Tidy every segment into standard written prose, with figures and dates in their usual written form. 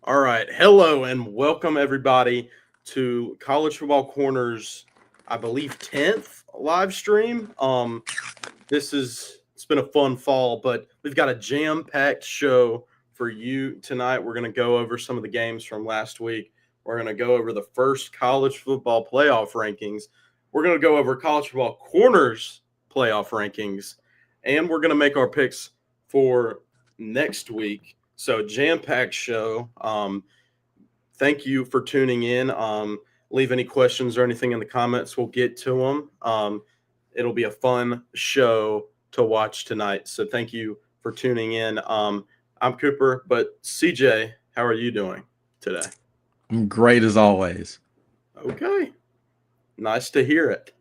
All right. Hello and welcome everybody to College Football Corners, I believe 10th live stream. It's been a fun fall, but we've got a jam-packed show for you tonight. We're going to go over some of the games from last week. We're going to go over the first college football playoff rankings. We're going to go over college football corners playoff rankings, and we're going to make our picks for next week. So jam-packed show. Thank you for tuning in. Leave any questions or anything in the comments. We'll get to them. It'll be a fun show to watch tonight. So thank you for tuning in. I'm Cooper, but CJ, how are you doing today? I'm great as always. Okay. Nice to hear it.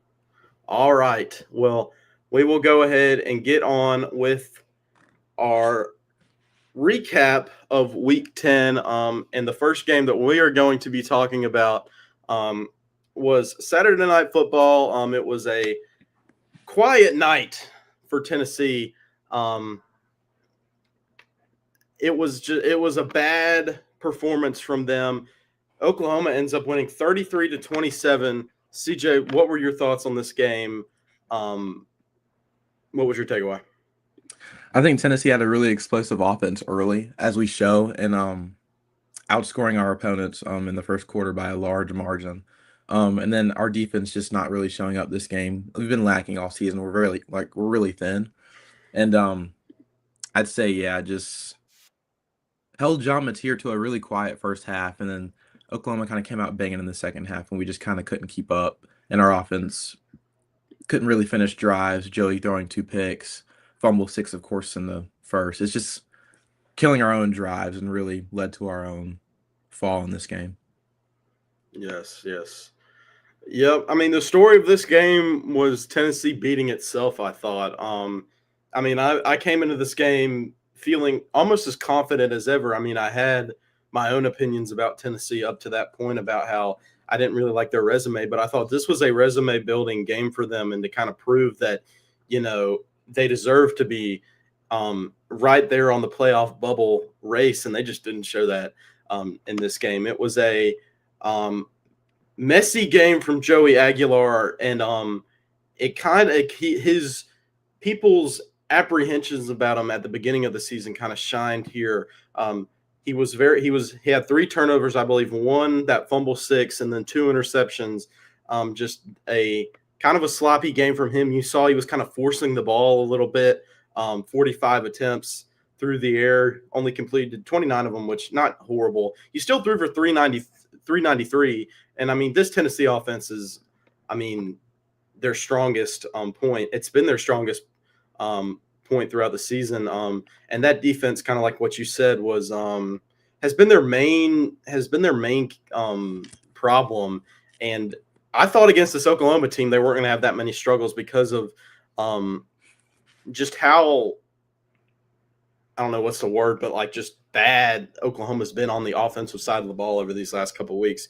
All right. Well, we will go ahead and get on with our recap of week 10. And the first game that we are going to be talking about was Saturday Night Football. It was a quiet night for Tennessee. It was a bad performance from them. Oklahoma ends up winning 33-27. CJ, what were your thoughts on this game? What was your takeaway? I think Tennessee had a really explosive offense early, as we show, and outscoring our opponents in the first quarter by a large margin. And then our defense just not really showing up this game. We've been lacking all season. We're really thin. And I'd say, yeah, just held John Mateer to a really quiet first half, and then Oklahoma kind of came out banging in the second half, and we just kind of couldn't keep up. And our offense couldn't really finish drives. Joey throwing 2 picks, fumble 6, of course, in the first. It's just killing our own drives and really led to our own fall in this game. Yes, yes. Yep. I mean, the story of this game was Tennessee beating itself, I thought. I came into this game feeling almost as confident as ever. I mean, I had my own opinions about Tennessee up to that point about how I didn't really like their resume, but I thought this was a resume building game for them and to kind of prove that, they deserve to be right there on the playoff bubble race. And they just didn't show that in this game. It was a messy game from Joey Aguilar, and it kind of his people's apprehensions about him at the beginning of the season kind of shined here. He had 3 turnovers, I believe, one that fumble 6, and then 2 interceptions. Just a kind of a sloppy game from him. You saw he was kind of forcing the ball a little bit. 45 attempts through the air, only completed 29 of them, which not horrible. He still threw for 393. And I mean, this Tennessee offense is, their strongest point. It's been their strongest point throughout the season. And that defense, kind of like what you said, was has been their main problem. And I thought against this Oklahoma team they weren't going to have that many struggles because of just how, I don't know what's the word, but like just bad Oklahoma's been on the offensive side of the ball over these last couple of weeks.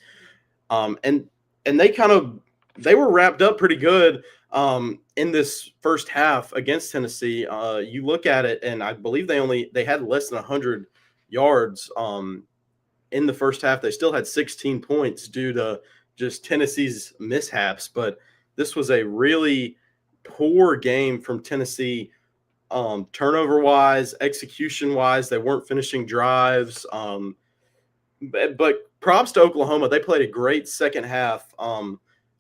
And they were wrapped up pretty good in this first half against Tennessee. You look at it, and I believe they had less than 100 yards in the first half. They still had 16 points due to just Tennessee's mishaps, but this was a really poor game from Tennessee. Turnover wise, execution wise, they weren't finishing drives. But props to Oklahoma. They played a great second half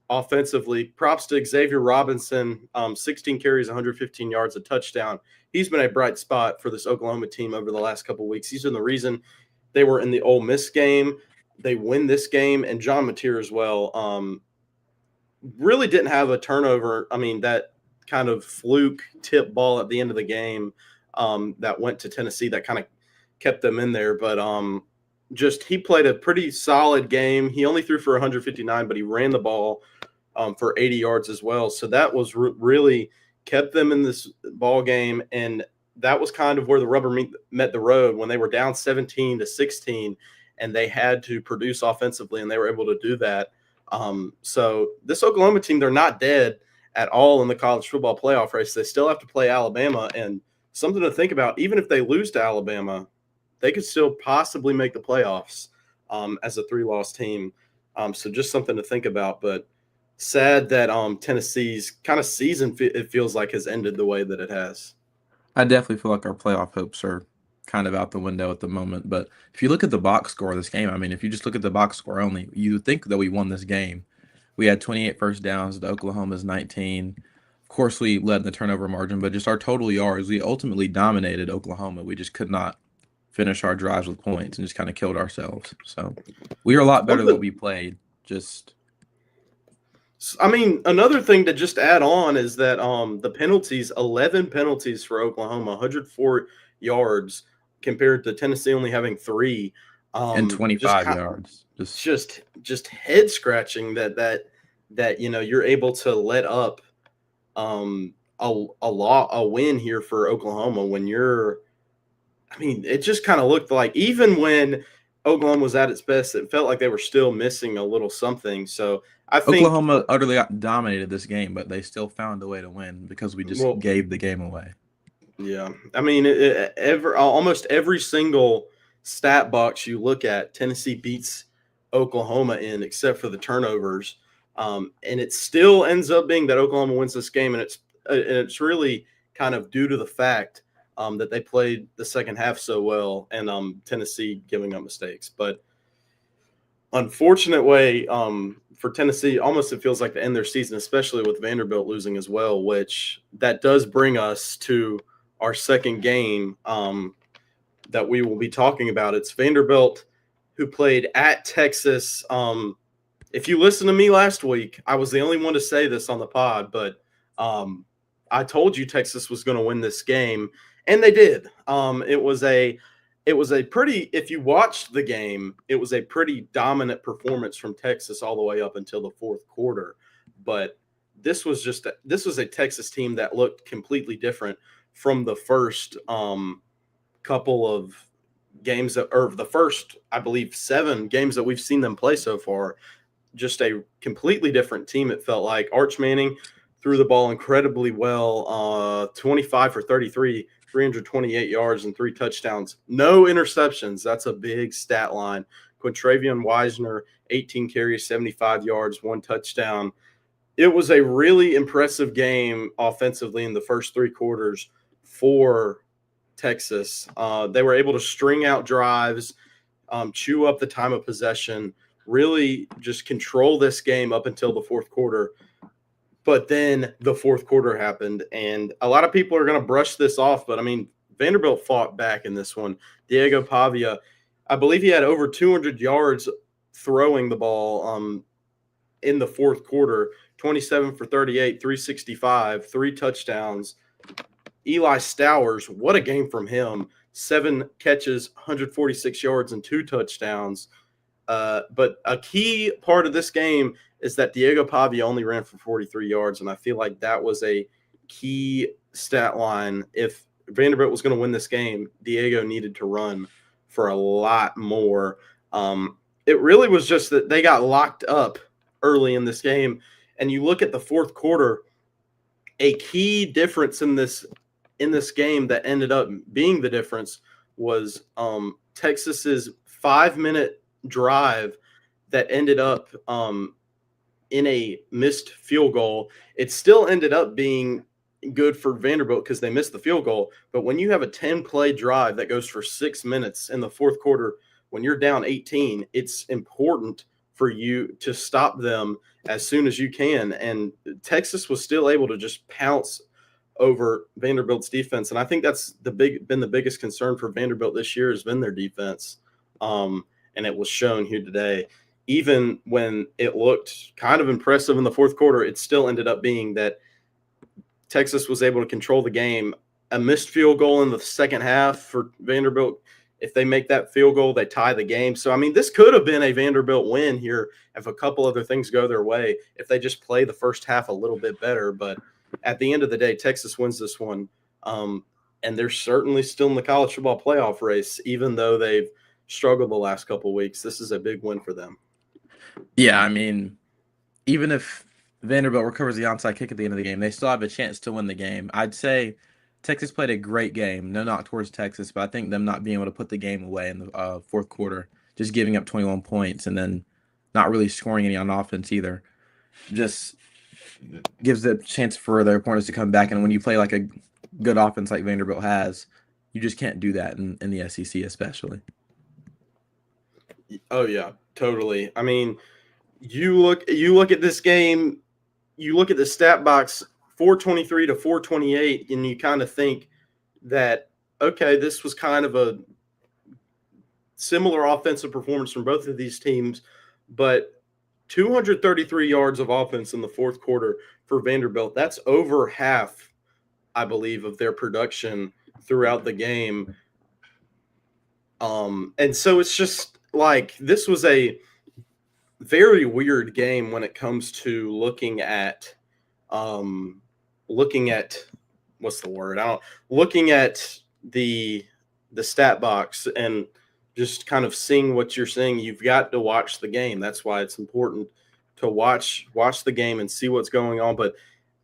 offensively. Props to Xavier Robinson, 16 carries, 115 yards, a touchdown. He's been a bright spot for this Oklahoma team over the last couple of weeks. He's been the reason they were in the Ole Miss game. They win this game, and John Mateer as well. Really didn't have a turnover. I mean, that kind of fluke tip ball at the end of the game that went to Tennessee that kind of kept them in there. But he played a pretty solid game. He only threw for 159, but he ran the ball for 80 yards as well. So that was really kept them in this ball game. And that was kind of where the rubber met the road when they were down 17-16 and they had to produce offensively, and they were able to do that. So this Oklahoma team, they're not dead at all in the college football playoff race. They still have to play Alabama, and something to think about, even if they lose to Alabama, they could still possibly make the playoffs as a 3-loss team. So just something to think about. But sad that Tennessee's kind of season it feels like has ended the way that it has. I definitely feel like our playoff hopes are kind of out the window at the moment. But if you look at the box score of this game, I mean, if you just look at the box score only, you would think that we won this game. We had 28 first downs to Oklahoma's 19. Of course, we led in the turnover margin, but just our total yards, we ultimately dominated Oklahoma. We just could not finish our drives with points and just kind of killed ourselves. So we are a lot better than what we played. Just I mean, another thing to just add on is that the penalties, 11 penalties for Oklahoma, 104 yards compared to Tennessee only having 3. and Just 25 yards. just head scratching that you're able to let up a win here for Oklahoma when you're. I mean, it just kind of looked like even when Oklahoma was at its best, it felt like they were still missing a little something. So I think, Oklahoma utterly dominated this game, but they still found a way to win because we just well, gave the game away. yeah, I mean, almost every single stat box you look at, Tennessee beats Oklahoma in, except for the turnovers, and it still ends up being that Oklahoma wins this game, and it's really kind of due to the fact that they played the second half so well, and Tennessee giving up mistakes. But unfortunate way for Tennessee, almost it feels like to end their season, especially with Vanderbilt losing as well, which that does bring us to our second game that we will be talking about. It's Vanderbilt, who played at Texas. If you listened to me last week, I was the only one to say this on the pod, but I told you Texas was going to win this game, and they did. It was a pretty, if you watched the game, it was a pretty dominant performance from Texas all the way up until the fourth quarter. But this was a Texas team that looked completely different from the first couple of games or the first, I believe, 7 games that we've seen them play so far. Just a completely different team. It felt like Arch Manning threw the ball incredibly well, 25 for 33, 328 yards and 3 touchdowns. No interceptions. That's a big stat line. Quintravion Wisner, 18 carries, 75 yards, 1 touchdown. It was a really impressive game offensively in the first 3 quarters for Texas. They were able to string out drives, chew up the time of possession, really just control this game up until the fourth quarter. But then the fourth quarter happened, and a lot of people are going to brush this off. But I mean, Vanderbilt fought back in this one. Diego Pavia, I believe he had over 200 yards throwing the ball in the fourth quarter, 27 for 38, 365, 3 touchdowns. Eli Stowers, what a game from him. 7 catches, 146 yards, and 2 touchdowns. But a key part of this game is that Diego Pavia only ran for 43 yards, and I feel like that was a key stat line. If Vanderbilt was going to win this game, Diego needed to run for a lot more. It really was just that they got locked up early in this game, and you look at the fourth quarter, a key difference in this game that ended up being the difference was Texas's 5-minute drive that ended up in a missed field goal. It still ended up being good for Vanderbilt because they missed the field goal. But when you have a 10-play drive that goes for 6 minutes in the fourth quarter, when you're down 18, it's important for you to stop them as soon as you can. And Texas was still able to just pounce over Vanderbilt's defense. And I think that's been the biggest concern for Vanderbilt this year has been their defense. And it was shown here today. Even when it looked kind of impressive in the fourth quarter, it still ended up being that Texas was able to control the game. A missed field goal in the second half for Vanderbilt. If they make that field goal, they tie the game. So, I mean, this could have been a Vanderbilt win here if a couple other things go their way, if they just play the first half a little bit better. But at the end of the day, Texas wins this one. And they're certainly still in the college football playoff race, even though they've struggled the last couple of weeks. This is a big win for them. Yeah, I mean, even if Vanderbilt recovers the onside kick at the end of the game, they still have a chance to win the game. I'd say Texas played a great game. No knock towards Texas, but I think them not being able to put the game away in the fourth quarter, just giving up 21 points and then not really scoring any on offense either, just gives the chance for their opponents to come back. And when you play like a good offense like Vanderbilt has, you just can't do that in the SEC especially. Oh yeah, totally. I mean, you look at this game, you look at the stat box 423 to 428, and you kind of think that, okay, this was kind of a similar offensive performance from both of these teams, but 233 yards of offense in the fourth quarter for Vanderbilt. That's over half, I believe, of their production throughout the game. And so it's just like this was a very weird game when it comes to looking at what's the word? I don't looking at the stat box and just kind of seeing what you're seeing. You've got to watch the game. That's why it's important to watch the game and see what's going on. But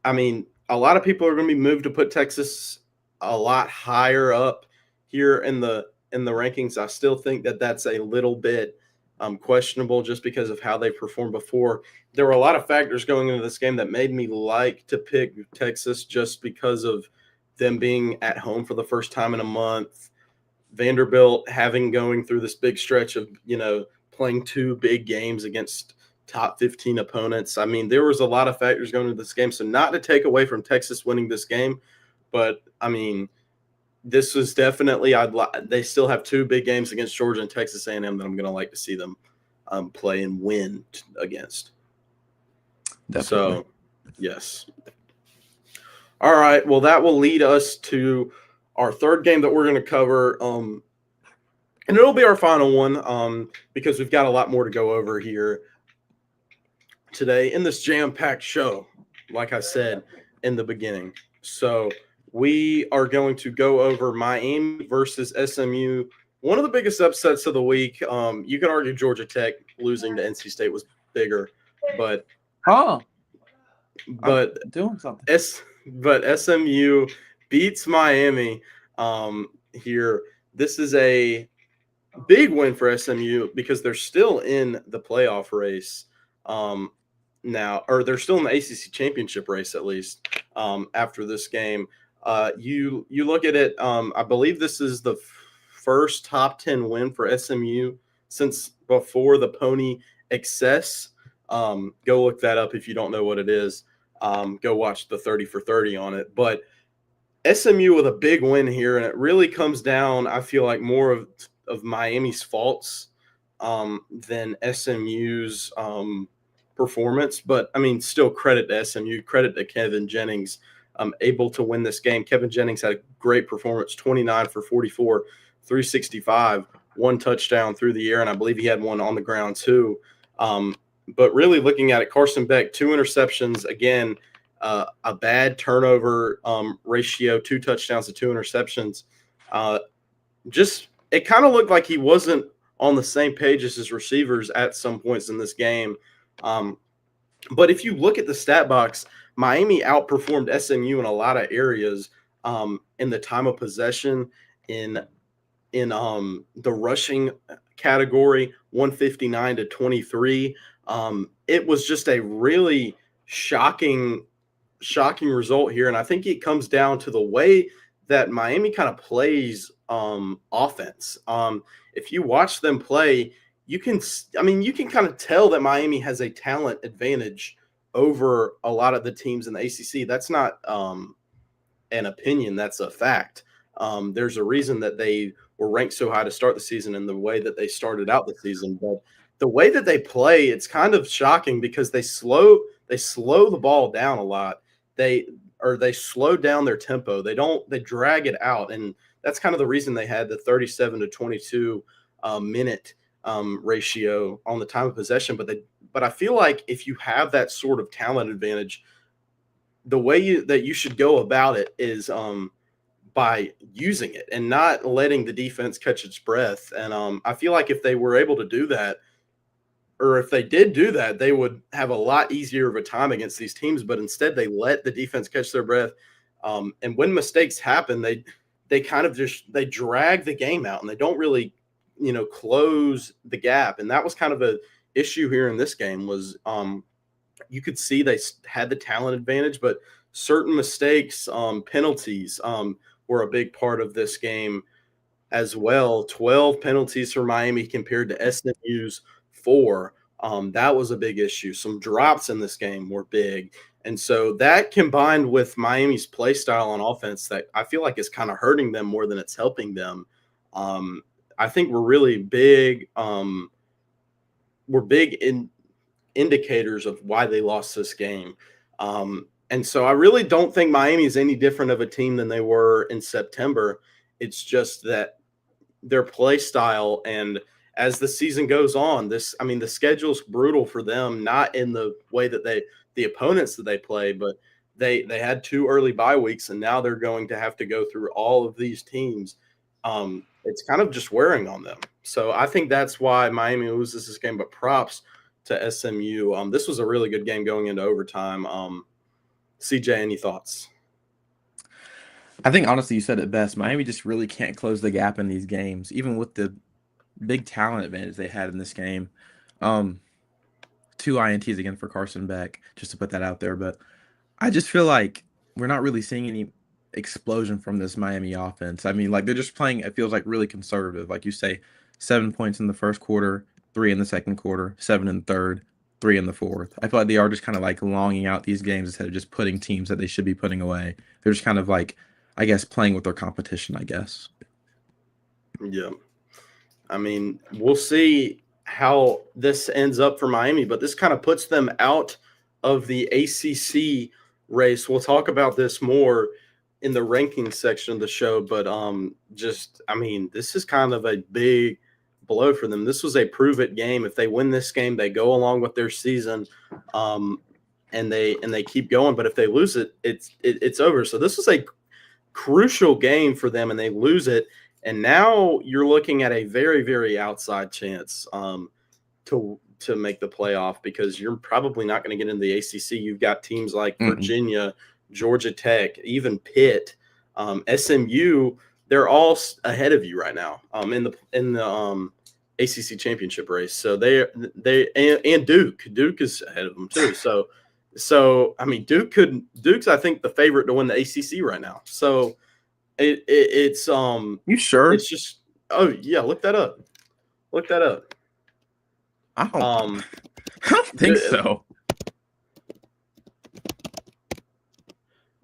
I mean, a lot of people are going to be moved to put Texas a lot higher up here in the rankings. I still think that that's a little bit questionable just because of how they performed before. There were a lot of factors going into this game that made me like to pick Texas just because of them being at home for the first time in a month. Vanderbilt having going through this big stretch of, playing two big games against top 15 opponents. I mean, there was a lot of factors going into this game. So not to take away from Texas winning this game, but I mean, this was definitely they still have two big games against Georgia and Texas A&M that I'm going to like to see them play and win against. Definitely. So, yes. All right. Well, that will lead us to our third game that we're going to cover. And it'll be our final one because we've got a lot more to go over here today in this jam-packed show, like I said in the beginning. So we are going to go over Miami versus SMU. One of the biggest upsets of the week. You can argue Georgia Tech losing to NC State was bigger, but doing something. But SMU beats Miami here. This is a big win for SMU because they're still in the playoff race now, or they're still in the ACC championship race at least after this game. You look at it. I believe this is the first top 10 win for SMU since before the Pony Excess. Go look that up if you don't know what it is. Go watch the 30 for 30 on it. But SMU with a big win here, and it really comes down, I feel like, more of Miami's faults than SMU's performance. But, I mean, still credit to SMU, credit to Kevin Jennings, able to win this game. Kevin Jennings had a great performance, 29 for 44, 365, one touchdown through the air, and I believe he had one on the ground too. But really looking at it, Carson Beck, 2 interceptions, again, a bad turnover ratio, 2 touchdowns to 2 interceptions. Just it kind of looked like he wasn't on the same page as his receivers at some points in this game. But if you look at the stat box, Miami outperformed SMU in a lot of areas in the time of possession, in the rushing category, 159 to 23. It was just a really shocking result here, and I think it comes down to the way that Miami kind of plays offense. If you watch them play, you can kind of tell that Miami has a talent advantage over a lot of the teams in the ACC. That's not an opinion, that's a fact. There's a reason that they were ranked so high to start the season and the way that they started out the season. But the way that they play, it's kind of shocking because they slow the ball down a lot. They slow down their tempo. They drag it out. And that's kind of the reason they had the 37 to 22 minute ratio on the time of possession. But I feel like if you have that sort of talent advantage, the way that you should go about it is by using it and not letting the defense catch its breath. And I feel like if they were able to do that, or if they did do that, they would have a lot easier of a time against these teams. But instead, they let the defense catch their breath. And when mistakes happen, they kind of just they drag the game out and they don't really close the gap. And that was kind of a issue here in this game was you could see they had the talent advantage, but certain mistakes, penalties were a big part of this game as well. 12 penalties for Miami compared to SMU's 4. That was a big issue. Some drops in this game were big. And so that combined with Miami's play style on offense that I feel like is kind of hurting them more than it's helping them. I think we're really big. We're big in indicators of why they lost this game. And so I really don't think Miami is any different of a team than they were in September. It's just that their play style, and as the season goes on, the schedule's brutal for them, not in the way that the opponents that they play, but they had 2 early bye weeks and now they're going to have to go through all of these teams. It's kind of just wearing on them. So I think that's why Miami loses this game, but props to SMU. This was a really good game going into overtime. CJ, any thoughts? I think honestly you said it best. Miami just really can't close the gap in these games, even with the big talent advantage they had in this game. 2 INTs again for Carson Beck, just to put that out there. But I just feel like we're not really seeing any explosion from this Miami offense. I mean, like they're just playing, it feels like really conservative. Like you say, 7 points in the first quarter, 3 in the second quarter, 7 in the third, 3 in the fourth. I feel like they are just kind of like longing out these games instead of just putting teams that they should be putting away. They're just kind of like, I guess, playing with their competition, I guess. Yeah. I mean, we'll see how this ends up for Miami, but this kind of puts them out of the ACC race. We'll talk about this more in the ranking section of the show, but this is kind of a big blow for them. This was a prove it game. If they win this game, they go along with their season, and they keep going. But if they lose it, it's over. So this was a crucial game for them, and they lose it. And now you're looking at a very, very outside chance to make the playoff because you're probably not going to get into the ACC. You've got teams like Virginia, Georgia Tech, even Pitt, SMU. They're all ahead of you right now in the ACC championship race. So and Duke is ahead of them too. So I mean Duke's I think the favorite to win the ACC right now. So it's You sure? it's just look that up. I don't think so.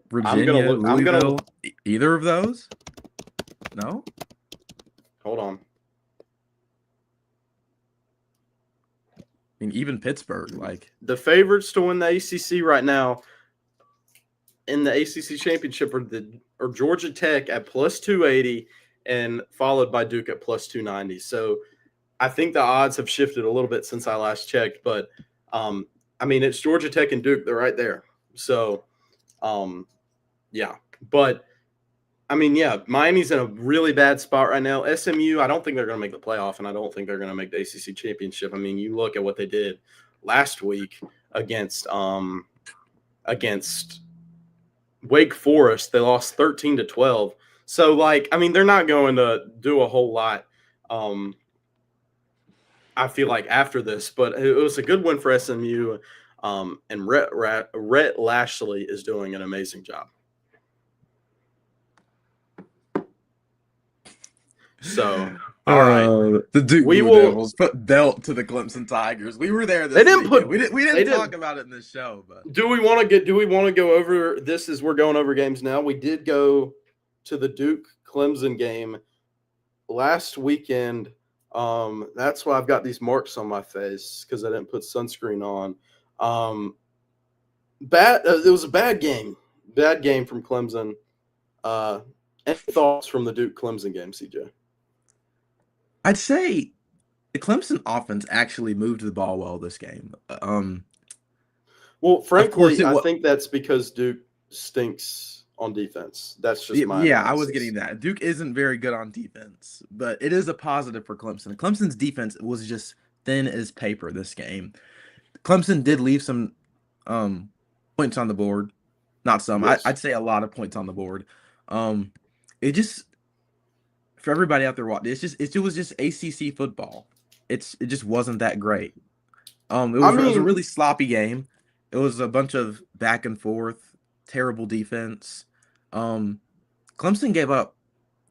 Virginia, Louisville, either of those? No? Hold on. I mean, even Pittsburgh, like the favorites to win the ACC right now in the ACC championship are Georgia Tech at plus 280 and followed by Duke at plus 290. So I think the odds have shifted a little bit since I last checked, but it's Georgia Tech and Duke. They're right there. So, but Miami's in a really bad spot right now. SMU, I don't think they're going to make the playoff, and I don't think they're going to make the ACC championship. I mean, you look at what they did last week against Wake Forest. They lost 13-12. So, they're not going to do a whole lot. I feel like after this, but it was a good win for SMU, and Rhett Lashley is doing an amazing job. So, all right, the Duke Blue Devils put belt to the Clemson Tigers. We were there. We didn't talk about it in this show, but do we want to go over this as we're going over games now? We did go to the Duke Clemson game last weekend. That's why I've got these marks on my face because I didn't put sunscreen on. It was a bad game from Clemson. Any thoughts from the Duke Clemson game, CJ? I'd say the Clemson offense actually moved the ball well this game. Well, frankly, I think that's because Duke stinks on defense. That's just my analysis. I was getting that. Duke isn't very good on defense, but it is a positive for Clemson. Clemson's defense was just thin as paper this game. Clemson did leave some points on the board, Not some. Yes. I'd say a lot of points on the board. Um, it just for everybody out there watching, it was just ACC football. It just wasn't that great. I It was a mean, really sloppy game. It was a bunch of back and forth, terrible defense. Um, Clemson gave up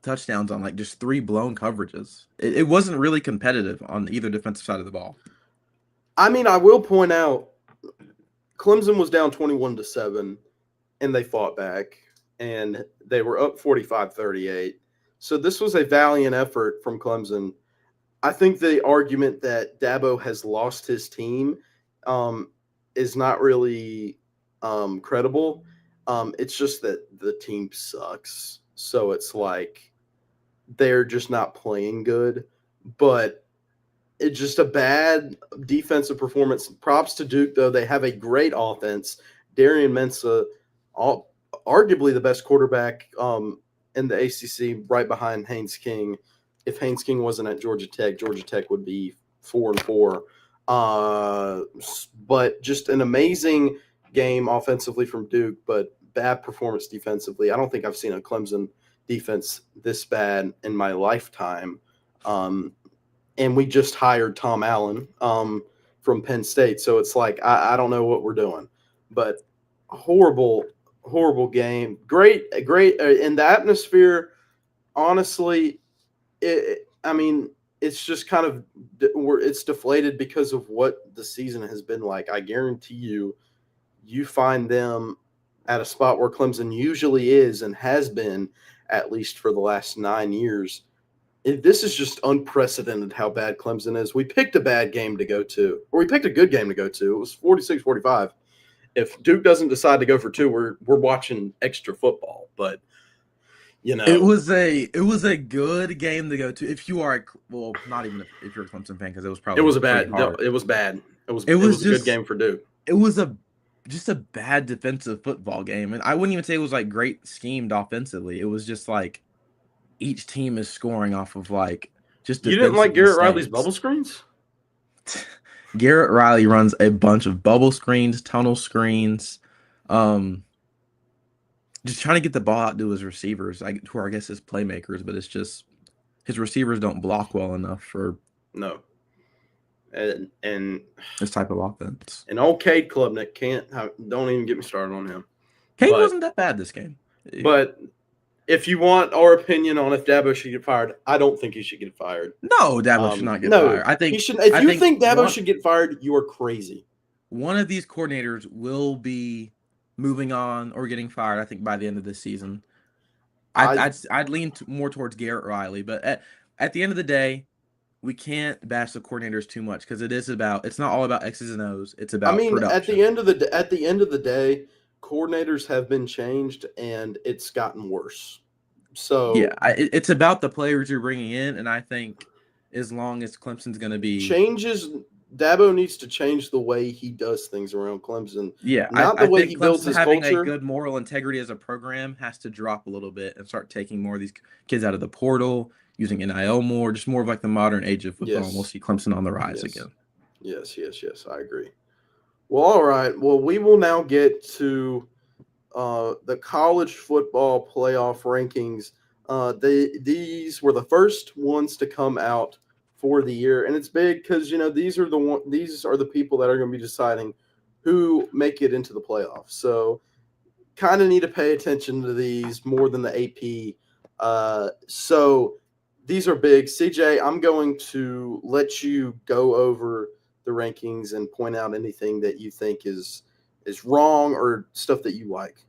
touchdowns on like just three blown coverages. It wasn't really competitive on either defensive side of the ball. I will point out Clemson was down 21-7 and they fought back and they were up 45-38. So this was a valiant effort from Clemson. I think the argument that Dabo has lost his team is not really credible. It's just that the team sucks. So it's like they're just not playing good. But it's just a bad defensive performance. Props to Duke, though. They have a great offense. Darian Mensah, arguably the best quarterback in the ACC, right behind Haynes King. If Haynes King wasn't at Georgia Tech would be 4-4. But just an amazing game offensively from Duke, but bad performance defensively. I don't think I've seen a Clemson defense this bad in my lifetime. And we just hired Tom Allen from Penn State. So it's like, I don't know what we're doing. But horrible, horrible game. Great. And the atmosphere, honestly, it's just kind of it's deflated because of what the season has been like. I guarantee you find them at a spot where Clemson usually is and has been at least for the last 9 years. This is just unprecedented how bad Clemson is. We picked a bad game to go to, or we picked a good game to go to. It was 46-45. If Duke doesn't decide to go for two, we're watching extra football. But It was a good game to go to if you are not even if you're a Clemson fan because it was it probably was a pretty bad. hard. It was bad. It It was was a good just game for Duke. it was just a bad defensive football game, and I wouldn't even say it was like great schemed offensively. It was just like each team is scoring off of like just You didn't like defensive Garrett Riley's bubble mistakes. screens? Garrett Riley runs a bunch of bubble screens, tunnel screens, um, just trying to get the ball out to his receivers, who are, I guess, his playmakers, but it's just his receivers don't block well enough for No. And this type of offense. old Cade Klubnik don't even get me started on him. Kane But wasn't that bad this game. but if you want our opinion on if Dabo should get fired, I don't think he should get fired. No, Dabo should not get No, fired. I think he should. If I you think Dabo one, should get fired, you are crazy. one of these coordinators will be moving on or getting fired. I think by the end of this season. I'd lean more towards Garrett Riley, but at the end of the day, we can't bash the coordinators too much because it's not all about X's and O's. It's about production. at the end of the day, coordinators have been changed and it's gotten worse. So yeah, it's about the players you're bringing in, and I think as long as Clemson's going to be Dabo needs to change the way he does things around Clemson. Yeah, not the way he builds his having culture. A good moral integrity as a program has to drop a little bit and start taking more of these kids out of the portal, using NIL more, just more of like the modern age of football. Yes. And we'll see Clemson on the rise again. Yes, I agree. Well, all right. Well, we will now get to the college football playoff rankings. These were the first ones to come out for the year, and it's big because these are the people that are going to be deciding who make it into the playoffs. So, kind of need to pay attention to these more than the AP. So these are big. CJ, I'm going to let you go over the rankings and point out anything that you think is wrong or stuff that you like.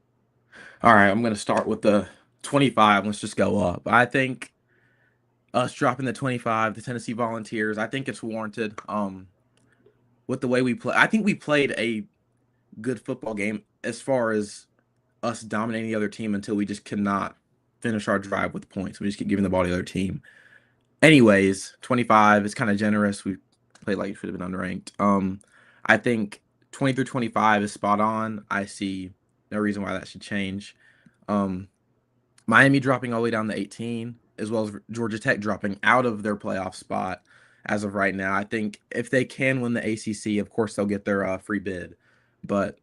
All right, I'm going to start with the 25. Let's just go up. I think us dropping the 25, the Tennessee Volunteers, I think it's warranted. With the way we play, I think we played a good football game as far as us dominating the other team until we just cannot finish our drive with points. We just keep giving the ball to the other team. Anyways, 25 is kind of generous. We played like it should have been unranked. I think 20 through 25 is spot on. I see no reason why that should change. Miami dropping all the way down to 18, as well as Georgia Tech dropping out of their playoff spot as of right now. I think if they can win the ACC, of course they'll get their free bid. But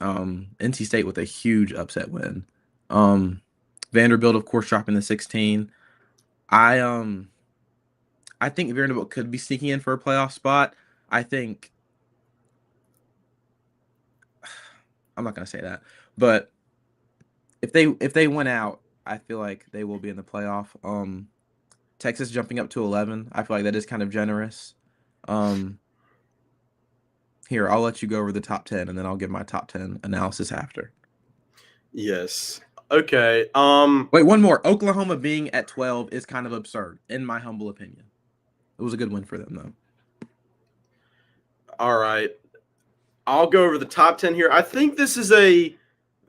NC State with a huge upset win. Vanderbilt, of course, dropping the 16. I think Vanderbilt could be sneaking in for a playoff spot. I think I'm not gonna say that, but if they win out, I feel like they will be in the playoff. Texas jumping up to 11, I feel like that is kind of generous. Um, Here, I'll let you go over the top 10, and then I'll give my top 10 analysis after. Yes. Okay. Wait, one more. Oklahoma being at 12 is kind of absurd, in my humble opinion. It was a good win for them, though. All right. I'll go over the top 10 here. I think this is a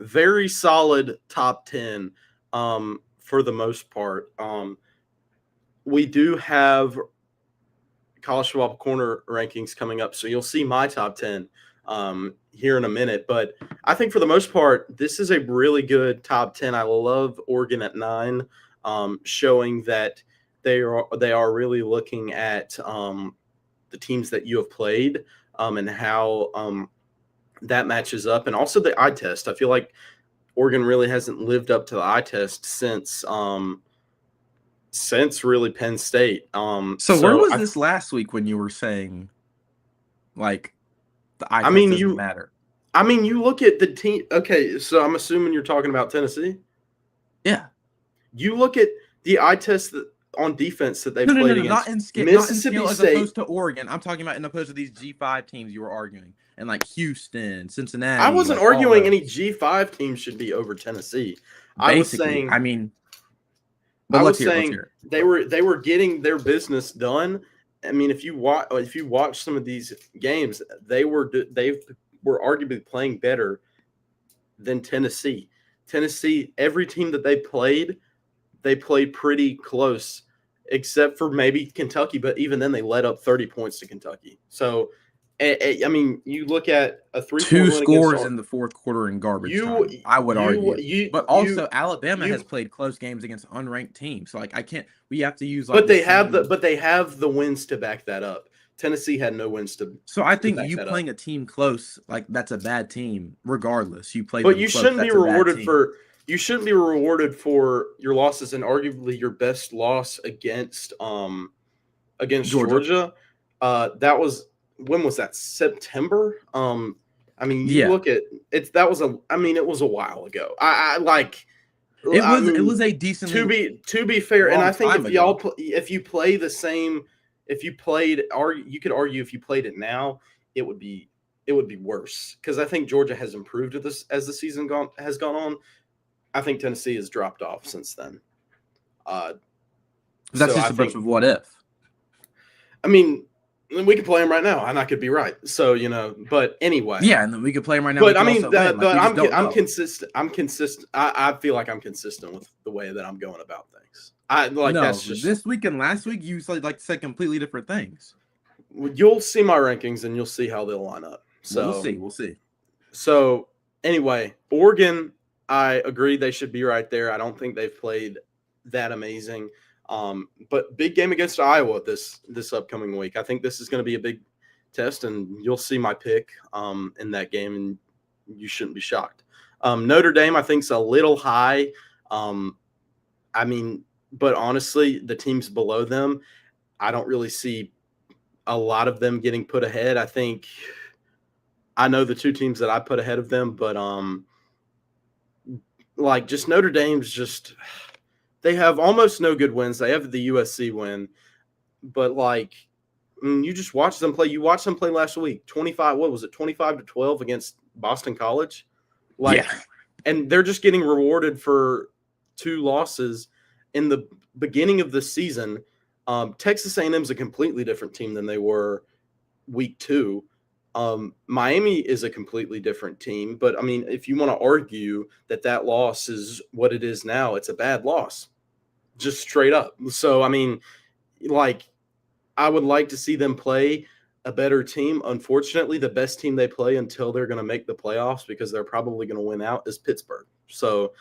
very solid top 10 for the most part. We do have college football corner rankings coming up, so you'll see my top 10 here in a minute. But I think for the most part, this is a really good top 10. I love Oregon at 9, showing that they are really looking at the teams that you have played and how that matches up, and also the eye test. I feel like Oregon really hasn't lived up to the eye test since really Penn State. So where was this last week when you were saying, like, the eye test doesn't matter? I mean, you look at the team. Okay, so I'm assuming you're talking about Tennessee. Yeah. You look at the eye test on defense that they played against not in scale, Mississippi not in State. As opposed to Oregon. I'm talking about in opposed to these G5 teams you were arguing, and like Houston, Cincinnati. I wasn't arguing any G5 teams should be over Tennessee. Basically, I was saying. I mean, but I let's was saying hear. they were getting their business done. I mean, if you watch some of these games, they were arguably playing better than Tennessee. Tennessee, every team that they played pretty close, except for maybe Kentucky. But even then, they led up 30 points to Kentucky. So, I mean, you look at a 2 scores in the fourth quarter in garbage time. I would argue, but also Alabama has played close games against unranked teams. So, like, I can't. We have to use. Like, but they have the wins to back that up. Tennessee had no wins to. So I think you playing a team close, like, that's a bad team, regardless. You play, but you shouldn't be rewarded for. You shouldn't be rewarded for your losses, and arguably your best loss against Georgia. That was. When was that? September. I mean, you look at it. That was it was a while ago. It was a decent. To be fair, and I think if you play the same, if you played, or you could argue if you played it now, it would be worse, because I think Georgia has improved as the season has gone on. I think Tennessee has dropped off since then. That's just a bunch of what if. I mean, we could play them right now, and I could be right. So, but anyway. Yeah, and then we could play them right now. But I mean, I'm consistent. I'm consistent. I feel like I'm consistent with the way that I'm going about things. That's just this week and last week. You said completely different things. You'll see my rankings, and you'll see how they'll line up. So we'll see. So anyway, Oregon, I agree they should be right there. I don't think they've played that amazing. But big game against Iowa this upcoming week. I think this is going to be a big test, and you'll see my pick in that game, and you shouldn't be shocked. Notre Dame, I think, is a little high. I mean, but honestly, the teams below them, I don't really see a lot of them getting put ahead. I know the 2 teams that I put ahead of them, but just Notre Dame's just – they have almost no good wins. They have the USC win, but you just watch them play. You watched them play last week. 25-12 against Boston College. And they're just getting rewarded for 2 losses in the beginning of the season. Texas A&M is a completely different team than they were week 2. Miami is a completely different team, but I mean, if you want to argue that loss is what it is now, it's a bad loss, just straight up. So, I mean, I would like to see them play a better team. Unfortunately, the best team they play until they're going to make the playoffs, because they're probably going to win out, is Pittsburgh. So,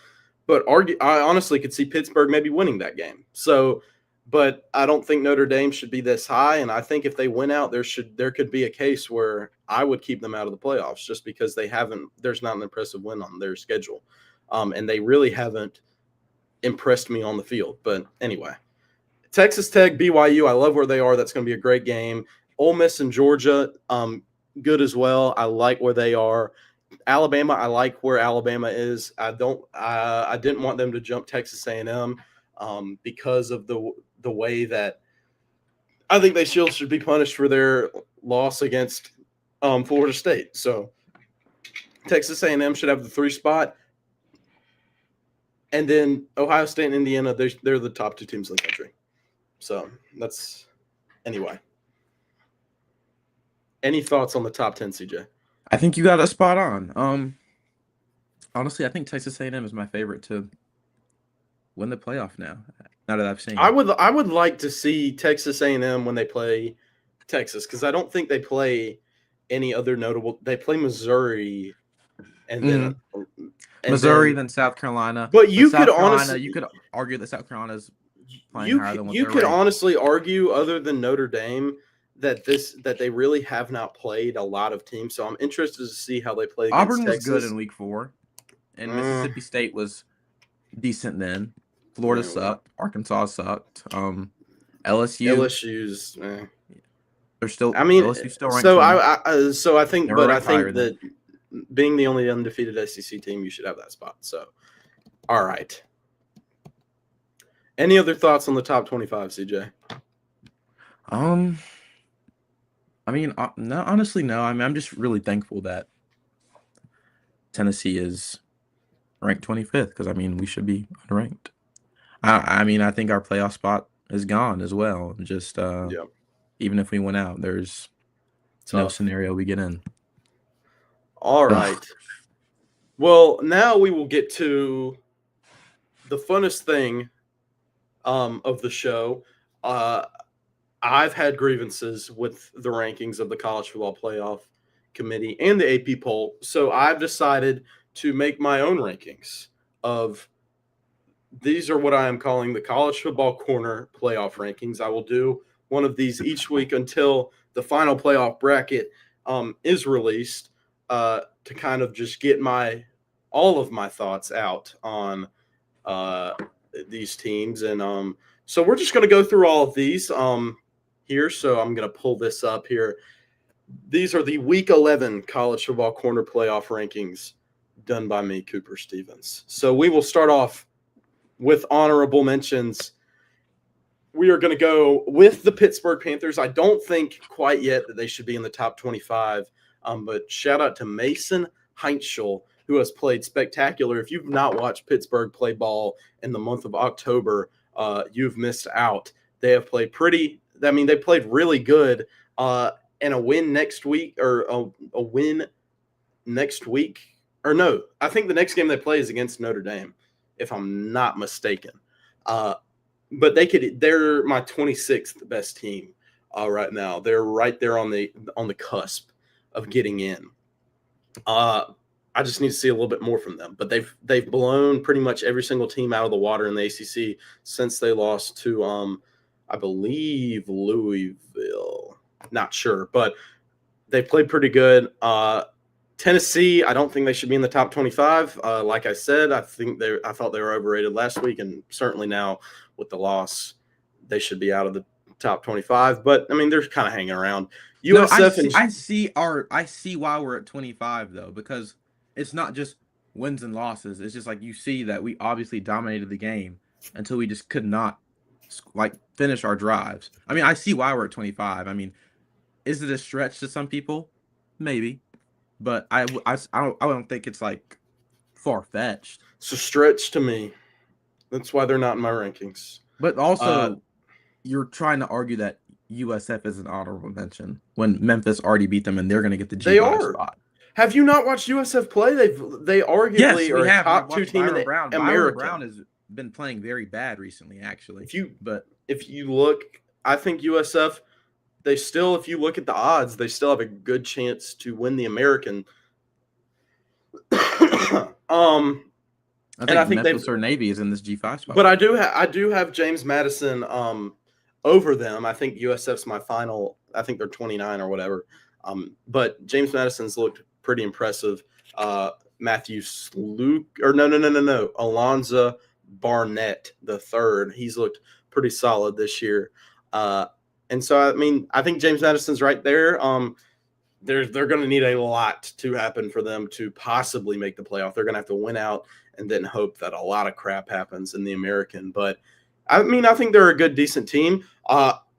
but I honestly could see Pittsburgh maybe winning that game. So, but I don't think Notre Dame should be this high. And I think if they win out, there could be a case where I would keep them out of the playoffs just because there's not an impressive win on their schedule, and they really haven't impressed me on the field. But anyway, Texas Tech, BYU, I love where they are. That's going to be a great game. Ole Miss and Georgia, good as well. I like where they are. Alabama, I like where Alabama is. I didn't want them to jump Texas A&M because of the way that I think they still should be punished for their loss against Florida State. So Texas A&M should have the 3 spot, and then Ohio State and Indiana, they're the top 2 teams in the country. So that's anyway. Any thoughts on the top 10, CJ? I think you got a spot on. Honestly, I think Texas A&M is my favorite to win the playoff now. Now that I've seen, I would like to see Texas A&M when they play Texas, because I don't think they play any other notable. They play Missouri, and then Missouri, then South Carolina. But you could honestly argue that South Carolina's playing higher than what you they're could ranked. honestly argue, other than Notre Dame, that they really have not played a lot of teams. So I'm interested to see how they play against Auburn Texas. was good in week 4, and Mississippi State was decent then. Florida sucked. Arkansas sucked. LSU's. They're still. I mean, LSU's still ranked. So I think, but I think that being the only undefeated SEC team, you should have that spot. So, all right. Any other thoughts on the top 25, CJ? I mean, no. Honestly, no. I mean, I'm just really thankful that Tennessee is ranked 25th, because I mean, we should be unranked. I mean, I think our playoff spot is gone as well. Just even if we went out, there's no scenario we get in. All right. Well, now we will get to the funnest thing of the show. I've had grievances with the rankings of the College Football Playoff Committee and the AP poll, so I've decided to make my own rankings of these are what I am calling the College Football Corner playoff rankings. I will do one of these each week until the final playoff bracket is released, to kind of just get all of my thoughts out on these teams. And so we're just going to go through all of these here. So I'm going to pull this up here. These are the Week 11 College Football Corner playoff rankings done by me, Cooper Stevens. So we will start off with honorable mentions. We are going to go with the Pittsburgh Panthers. I don't think quite yet that they should be in the top 25, but shout out to Mason Heinschel, who has played spectacular. If you've not watched Pittsburgh play ball in the month of October, you've missed out. They have played they played really good, and a win next week, or a win next week. Or no, I think the next game they play is against Notre Dame, if I'm not mistaken. But they're my 26th best team right now. They're right there on the cusp of getting in. I just need to see a little bit more from them. But they've blown pretty much every single team out of the water in the ACC since they lost to I believe Louisville. Not sure, but they played pretty good. Tennessee, I don't think they should be in the top 25. Like I said, I thought they were overrated last week, and certainly now with the loss, they should be out of the top 25. But I mean, they're kind of hanging around. USF I see why we're at 25 though, because it's not just wins and losses. It's just like you see that we obviously dominated the game until we just could not finish our drives. I mean, I see why we're at 25. I mean, is it a stretch to some people? Maybe. But I don't think it's far-fetched. It's a stretch to me. That's why they're not in my rankings. But also, you're trying to argue that USF is an honorable mention when Memphis already beat them and they're going to get the G5 spot. Have you not watched USF play? They arguably are a top 2 team in the American. Byron Brown has been playing very bad recently, actually. If you look, I think USF. They still, if you look at the odds, they still have a good chance to win the American. I And I think think they've Memphis or Navy is in this G5 spot. but I do have James Madison over them. I think USF's my final. I think they're 29 or whatever. But James Madison's looked pretty impressive. Matthew Sluke or no. Alonzo Barnett the third. He's looked pretty solid this year. And so I mean I think James Madison's right there. They're going to need a lot to happen for them to possibly make the playoff. They're going to have to win out and then hope that a lot of crap happens in the American. But I mean, I think they're a good, decent team.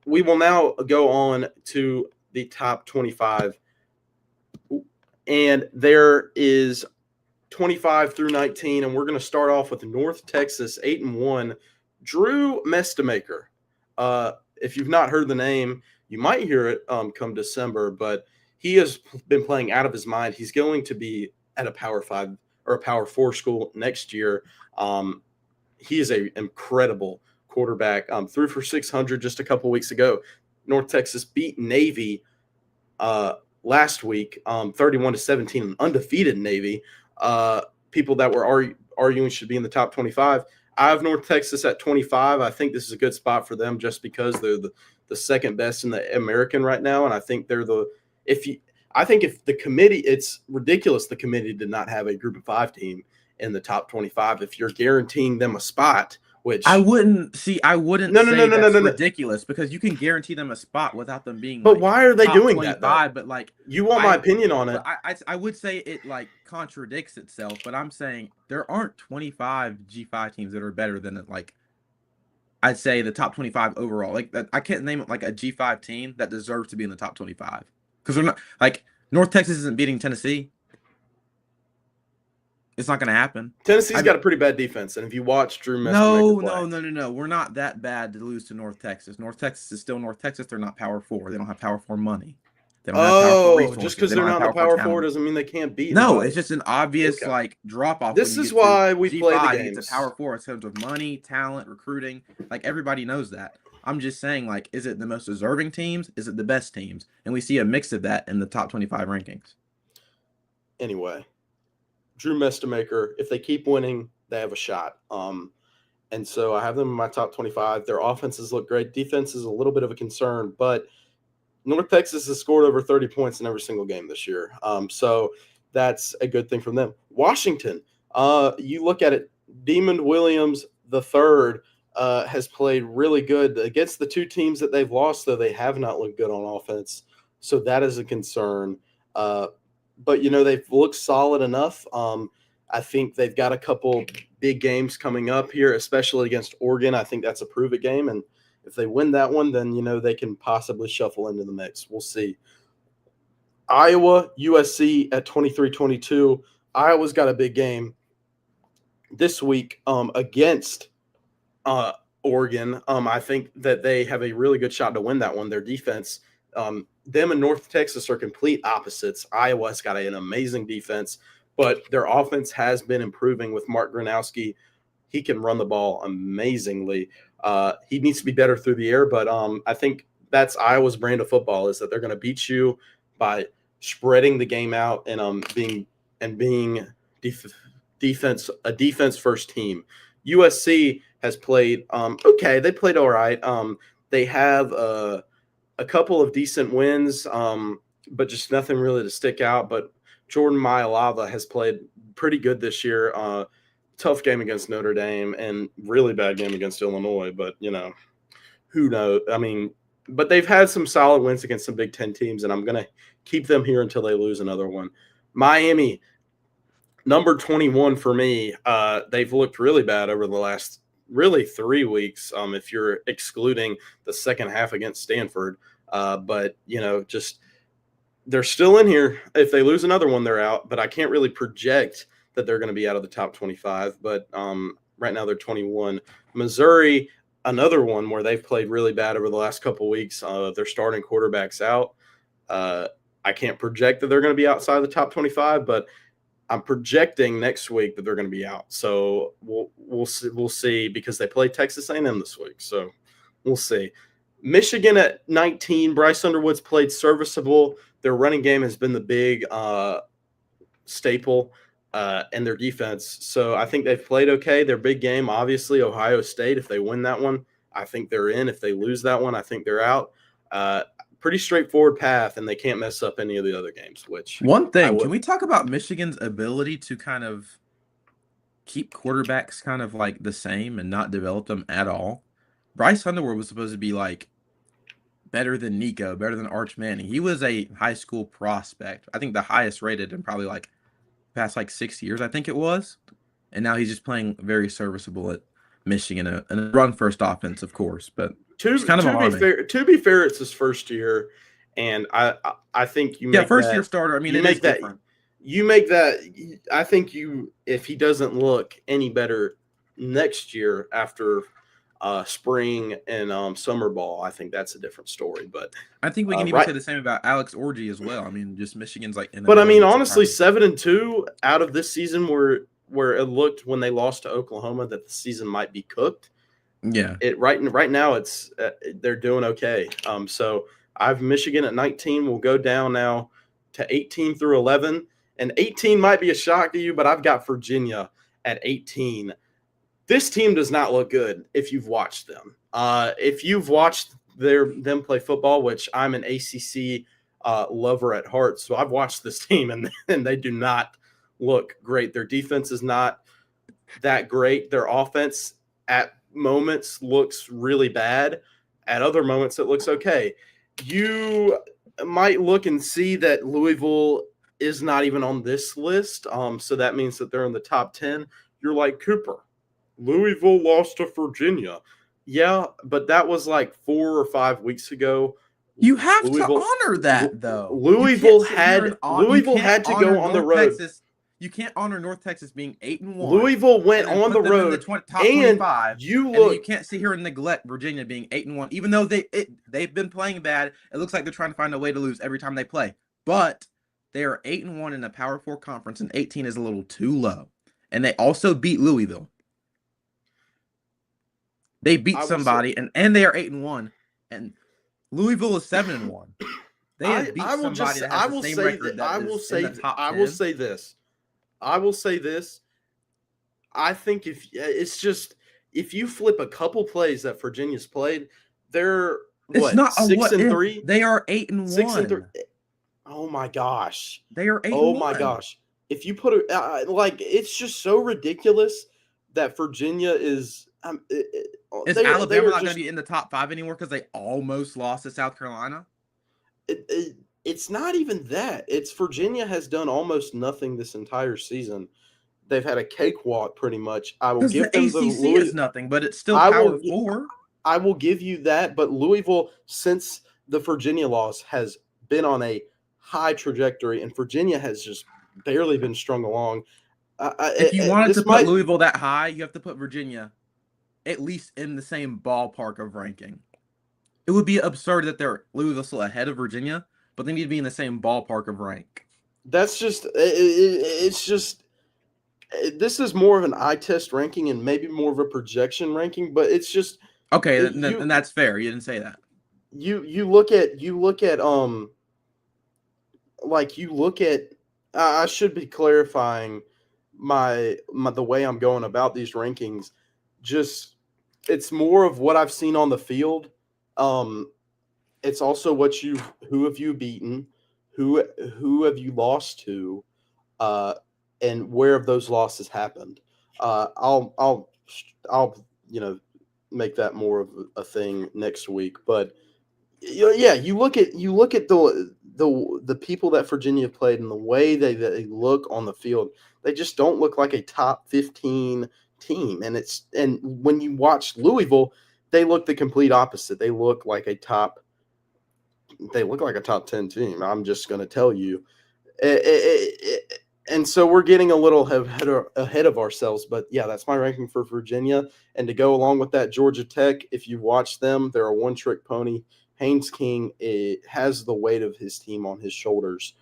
We will now go on to the top 25, and there is 25 through 19, and we're going to start off with North Texas 8-1. Drew Mestemaker. If you've not heard the name, you might hear it come December, but he has been playing out of his mind. He's going to be at a Power 5 or a Power 4 school next year. He is an incredible quarterback. Threw for 600 just a couple weeks ago. North Texas beat Navy last week, 31-17, an undefeated Navy. People that were arguing should be in the top 25. I have North Texas at 25. I think this is a good spot for them just because they're the second best in the American right now, and I think they're I think if the committee, it's ridiculous the committee did not have a group of 5 team in the top 25 if you're guaranteeing them a spot, which I wouldn't say that's no. ridiculous because you can guarantee them a spot without them being But like why are they top doing that 25, though? but like You want my opinion on it. I would say it like contradicts itself, but I'm saying there aren't 25 G5 teams that are better than like I'd say the top 25 overall. Like I can't name like a G5 team that deserves to be in the top 25 because they're not like North Texas isn't beating Tennessee. It's not going to happen. Tennessee's got a pretty bad defense, and if you watch Drew Mestemaker play, no. We're not that bad to lose to North Texas. North Texas is still North Texas. They're not Power 4. They don't have Power 4 money. They don't have Power 4 resources. Just because they're not in the Power 4 doesn't mean they can't beat. No, it's just an obvious like drop off. This is why we play the games. It's a Power 4 in terms of money, talent, recruiting. Like everybody knows that. I'm just saying, like, is it the most deserving teams? Is it the best teams? And we see a mix of that in the top 25 rankings. Anyway, Drew Mestemaker, if they keep winning, they have a shot. And so I have them in my top 25. Their offenses look great. Defense is a little bit of a concern, but North Texas has scored over 30 points in every single game this year. So that's a good thing from them. Washington, you look at it, Demond Williams III has played really good. Against the 2 teams that they've lost, though, they have not looked good on offense. So that is a concern. But, they've looked solid enough. I think they've got a couple big games coming up here, especially against Oregon. I think that's a prove-it game. And if they win that one, then, they can possibly shuffle into the mix. We'll see. Iowa, USC at 23-22. Iowa's got a big game this week against Oregon. I think that they have a really good shot to win that one. Their defense, them and North Texas are complete opposites. Iowa's got an amazing defense, but their offense has been improving with Mark Gronowski. He can run the ball amazingly. He needs to be better through the air, but I think that's Iowa's brand of football is that they're going to beat you by spreading the game out and being a defense first team. USC has played okay. They played all right. They have a couple of decent wins, but just nothing really to stick out. But Jordan Mailata has played pretty good this year. Tough game against Notre Dame and really bad game against Illinois. But, who knows? I mean, but they've had some solid wins against some Big Ten teams, and I'm going to keep them here until they lose another one. Miami, number 21 for me. They've looked really bad over the last really 3 weeks, if you're excluding the second half against Stanford. But, just they're still in here. If they lose another one, they're out. But I can't really project that they're going to be out of the top 25. But right now they're 21. Missouri, another one where they've played really bad over the last couple of weeks. Their starting quarterback's out. I can't project that they're going to be outside the top 25, but I'm projecting next week that they're going to be out. So we'll see because they play Texas A&M this week. So we'll see. Michigan at 19. Bryce Underwood's played serviceable. Their running game has been the big staple. and their defense. So I think they've played okay. Their big game, obviously, Ohio State. If they win that one, I think they're in. If they lose that one, I think they're out. Pretty straightforward path, and they can't mess up any of the other games. Which One I thing, would. can we talk about Michigan's ability to kind of keep quarterbacks kind of like the same and not develop them at all? Bryce Underwood was supposed to be like better than Nico, better than Arch Manning. He was a high school prospect. I think the highest rated in probably like past like 6 years, I think it was. And now he's just playing very serviceable at Michigan, and a run first offense, of course, but it's kind of alarming. To be fair, it's his first year, and I think you Yeah, make first that year starter. I mean, you it is make that different. you make that. I think if he doesn't look any better next year after spring and summer ball, I think that's a different story. But I think we can even right, say the same about Alex Orji as well. I mean, just Michigan's like but I mean, inability to honestly, kind of. 7-2 out of this season, where it looked when they lost to Oklahoma that the season might be cooked. Yeah. Right now it's they're doing okay. So I've Michigan at 19. We'll go down now to 18 through 11, and 18 might be a shock to you, but I've got Virginia at 18. This team does not look good if you've watched them. If you've watched them play football, which I'm an ACC lover at heart, so I've watched this team, and they do not look great. Their defense is not that great. Their offense at moments looks really bad. At other moments, it looks okay. You might look and see that Louisville is not even on this list. So that means that they're in the top 10. You're like, Cooper, Louisville lost to Virginia. Yeah, but that was like 4 or 5 weeks ago. You have to Louisville honor that, though. Louisville You can't had to honor go on the North road. Texas. You can't honor North Texas being 8-1. Louisville went and then on put the them in the road, top and 25. you And then you look. can't sit here and neglect Virginia being 8-1, even though they've been playing bad. It looks like they're trying to find a way to lose every time they play. But they are 8-1 in a Power 4 conference, and 18 is a little too low. And they also beat Louisville. They beat somebody, and they are 8-1, and Louisville is 7-1. They have beat somebody that has the same record that is in the top 10. I will say this. I think if you flip a couple plays that Virginia's played, they're It's not 6-3. They are 8-1. 6-3. Oh my gosh. They are 8-1. Oh my gosh. If you put it's just so ridiculous that Virginia is. Is Alabama not going to be in the top 5 anymore because they almost lost to South Carolina? It's not even that. It's Virginia has done almost nothing this entire season. They've had a cakewalk pretty much. I will give them the ACC is nothing, but it's still Power 4. I will give you that, but Louisville, since the Virginia loss, has been on a high trajectory, and Virginia has just barely been strung along. If you wanted to put Louisville that high, you have to put Virginia at least in the same ballpark of ranking. It would be absurd that they're Louisville still ahead of Virginia, but they need to be in the same ballpark of rank. That's just it's just this is more of an eye test ranking and maybe more of a projection ranking, but it's just okay. Then that's fair. You didn't say that. You look at I should be clarifying the way I'm going about these rankings. Just it's more of what I've seen on the field. It's also who have you beaten, who have you lost to, and where have those losses happened. I'll make that more of a thing next week. But yeah, you look at the people that Virginia played and the way they look on the field. They just don't look like a top 15 team, and when you watch Louisville, they look the complete opposite. They look like a top 10 team. I'm just going to tell you, and so we're getting a little ahead of ourselves. But yeah, that's my ranking for Virginia, and to go along with that, Georgia Tech. If you watch them, they're a one-trick pony. Haynes King has the weight of his team on his shoulders.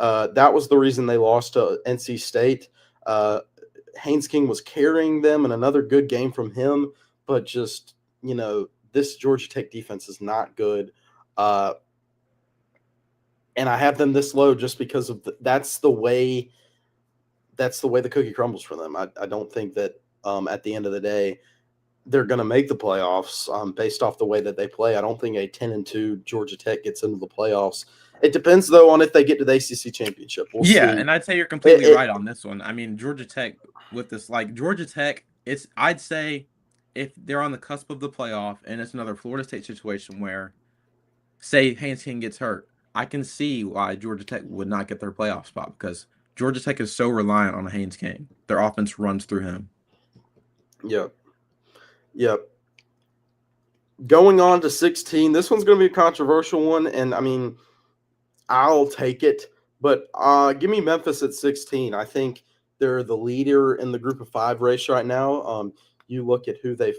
That was the reason they lost to NC State. Haynes King was carrying them, and another good game from him. But just, this Georgia Tech defense is not good. And I have them this low just because of that's the way that's the way the cookie crumbles for them. I don't think that at the end of the day they're going to make the playoffs based off the way that they play. I don't think a 10-2 Georgia Tech gets into the playoffs. It depends though on if they get to the ACC championship. We'll Yeah, see. and I'd say you're completely right on this one. I mean, Georgia Tech with this, like Georgia Tech, I'd say if they're on the cusp of the playoff and it's another Florida State situation where, say, Haynes King gets hurt, I can see why Georgia Tech would not get their playoff spot because Georgia Tech is so reliant on Haynes King. Their offense runs through him. Yep. Yep. Going on to 16, this one's going to be a controversial one, and I mean, I'll take it, but give me Memphis at 16. I think they're the leader in the Group of Five race right now. You look at who they've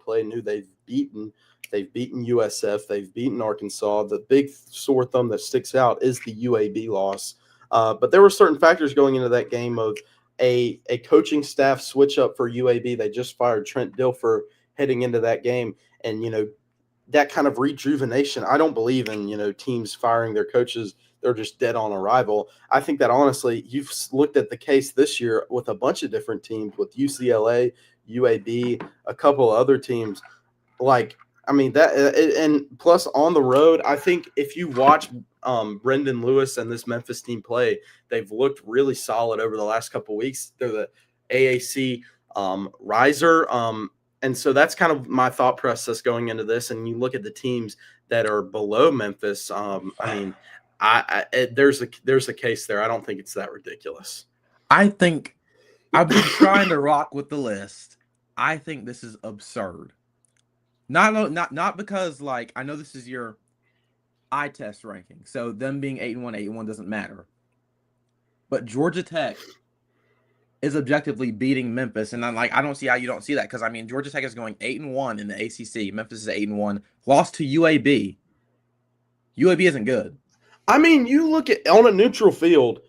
played and who they've beaten. They've beaten USF. They've beaten Arkansas. The big sore thumb that sticks out is the UAB loss. But there were certain factors going into that game of a coaching staff switch up for UAB. They just fired Trent Dilfer heading into that game, and that kind of rejuvenation. I don't believe in teams firing their coaches. They're just dead on arrival. I think that honestly, you've looked at the case this year with a bunch of different teams, with UCLA, UAB, a couple of other teams. Like, I mean, that and plus on the road, I think if you watch Brendan Lewis and this Memphis team play, they've looked really solid over the last couple of weeks. They're the AAC riser. And so that's kind of my thought process going into this. And you look at the teams that are below Memphis. I mean, there's a case there. I don't think it's that ridiculous. I think I've been trying to rock with the list. I think this is absurd. Not because, like, I know this is your eye test ranking, so them being 8-1 doesn't matter. But Georgia Tech is objectively beating Memphis, and I'm like, I don't see how you don't see that, because I mean, Georgia Tech is going 8-1 in the ACC. Memphis is 8-1, lost to UAB. UAB isn't good. I mean, you look at on a neutral field,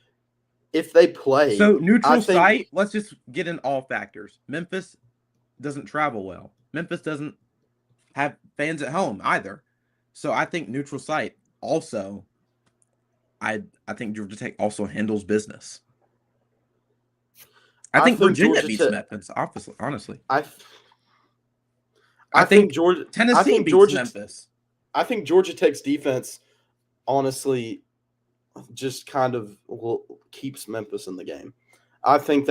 if they play. So neutral site, let's just get in all factors. Memphis doesn't travel well. Memphis doesn't have fans at home either. So I think neutral site also, I think Georgia Tech also handles business. I think Virginia beats Memphis, honestly. I think Tennessee beats Memphis. I think Georgia Tech's defense, honestly, just kind of keeps Memphis in the game. I think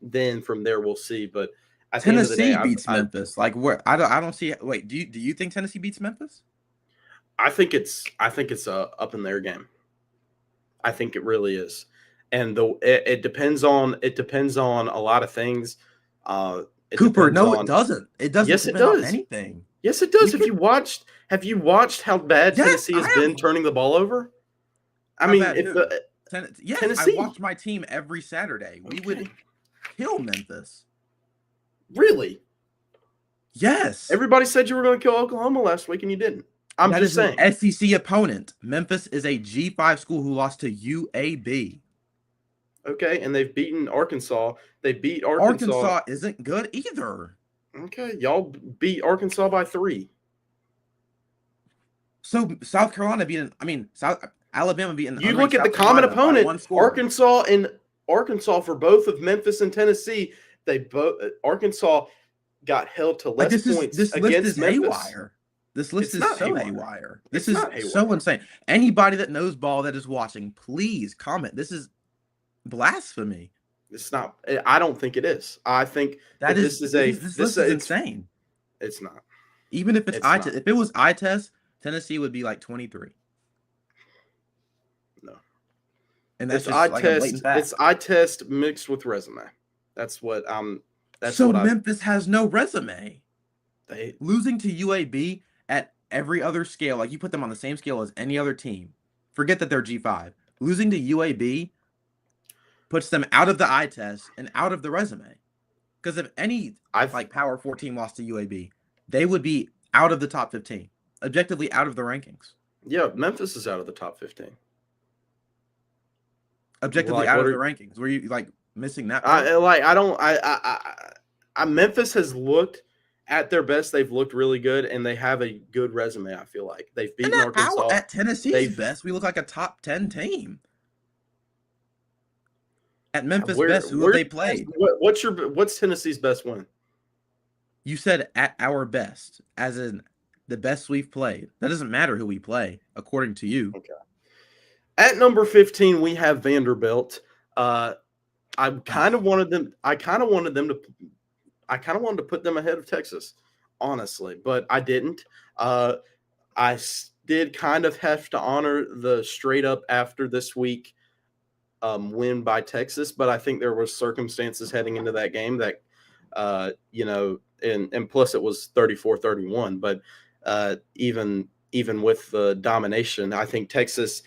then from there we'll see. But at Tennessee the end of the day, beats Memphis. Like, where I don't see. Wait, do you think Tennessee beats Memphis? I think it's a up in their game. I think it really is, and it depends on a lot of things. Cooper, no, it doesn't. It doesn't. Yes, it does. On anything. Yes, it does. Have you watched how bad Tennessee has been turning the ball over? I mean, Tennessee. I watch my team every Saturday. We would kill Memphis. Really? Yes. Everybody said you were going to kill Oklahoma last week, and you didn't. I'm just saying. An SEC opponent. Memphis is a G5 school who lost to UAB. Okay, and they've beaten Arkansas. They beat Arkansas. Arkansas isn't good either. Okay, y'all beat Arkansas by 3. So South Carolina Alabama beating. You look at the common opponent, Arkansas for both of Memphis and Tennessee. Arkansas got held to less points against Memphis. Haywire. This list is so haywire. This is so insane. Anybody that knows ball that is watching, please comment. This is blasphemy. It's not. I don't think it is. I think this is insane. It's not. Even if it's eye test, if it was eye test, Tennessee would be like 23. No. And that's eye test. It's eye test mixed with resume. That's what Memphis has no resume. Losing to UAB at every other scale, like you put them on the same scale as any other team. Forget that they're G5. Losing to UAB puts them out of the eye test and out of the resume. Because if any Power 4 team lost to UAB, they would be out of the top 15. Objectively out of the rankings. Yeah, Memphis is out of the top 15. Objectively out of the rankings. Were you missing that? Memphis has looked at their best. They've looked really good, and they have a good resume. I feel like they've beaten Arkansas. At Tennessee's best, we look like a top 10 team. At Memphis Where best, who have where they played? what's Tennessee's best win? You said at our best, as in the best we've played. That doesn't matter who we play, according to you. Okay. At number 15, we have Vanderbilt. I kind of wanted them. I kind of wanted to put them ahead of Texas, honestly, but I didn't. Did kind of have to honor the straight up after this week win by Texas, but I think there were circumstances heading into that game that, and plus it was 34-31, but even with the domination, I think Texas.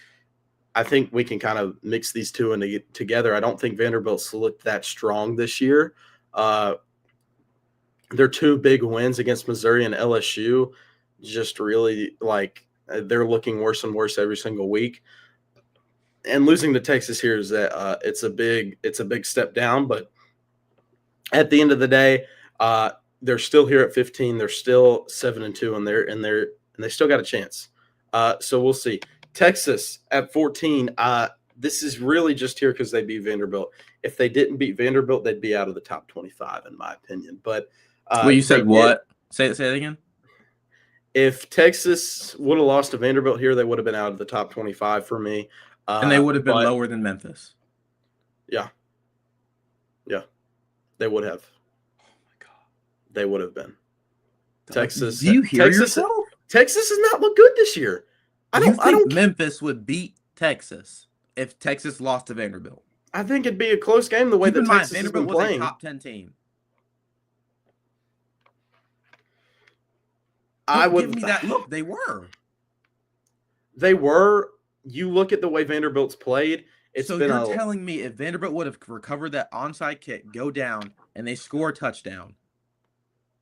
I think we can kind of mix these two together. I don't think Vanderbilt's looked that strong this year. Their two big wins against Missouri and LSU just really they're looking worse and worse every single week. And losing to Texas here is that it's a big step down. But at the end of the day, they're still here at 15. They're still 7-2, and they still got a chance. So we'll see. Texas at 14. This is really just here because they beat Vanderbilt. If they didn't beat Vanderbilt, they'd be out of the top 25, in my opinion. But Well, you said what? Say it again. If Texas would have lost to Vanderbilt here, they would have been out of the top 25 for me. And they would have been lower than Memphis. Yeah. Yeah. They would have. Oh, my God. They would have been. Texas. Do you hear yourself? Texas has not looked good this year. I don't think Memphis would beat Texas if Texas lost to Vanderbilt. I think it'd be a close game the way that Texas Vanderbilt has been playing. Was a top 10 team. Give me that look. They were. You look at the way Vanderbilt's played. You're telling me if Vanderbilt would have recovered that onside kick, go down, and they score a touchdown,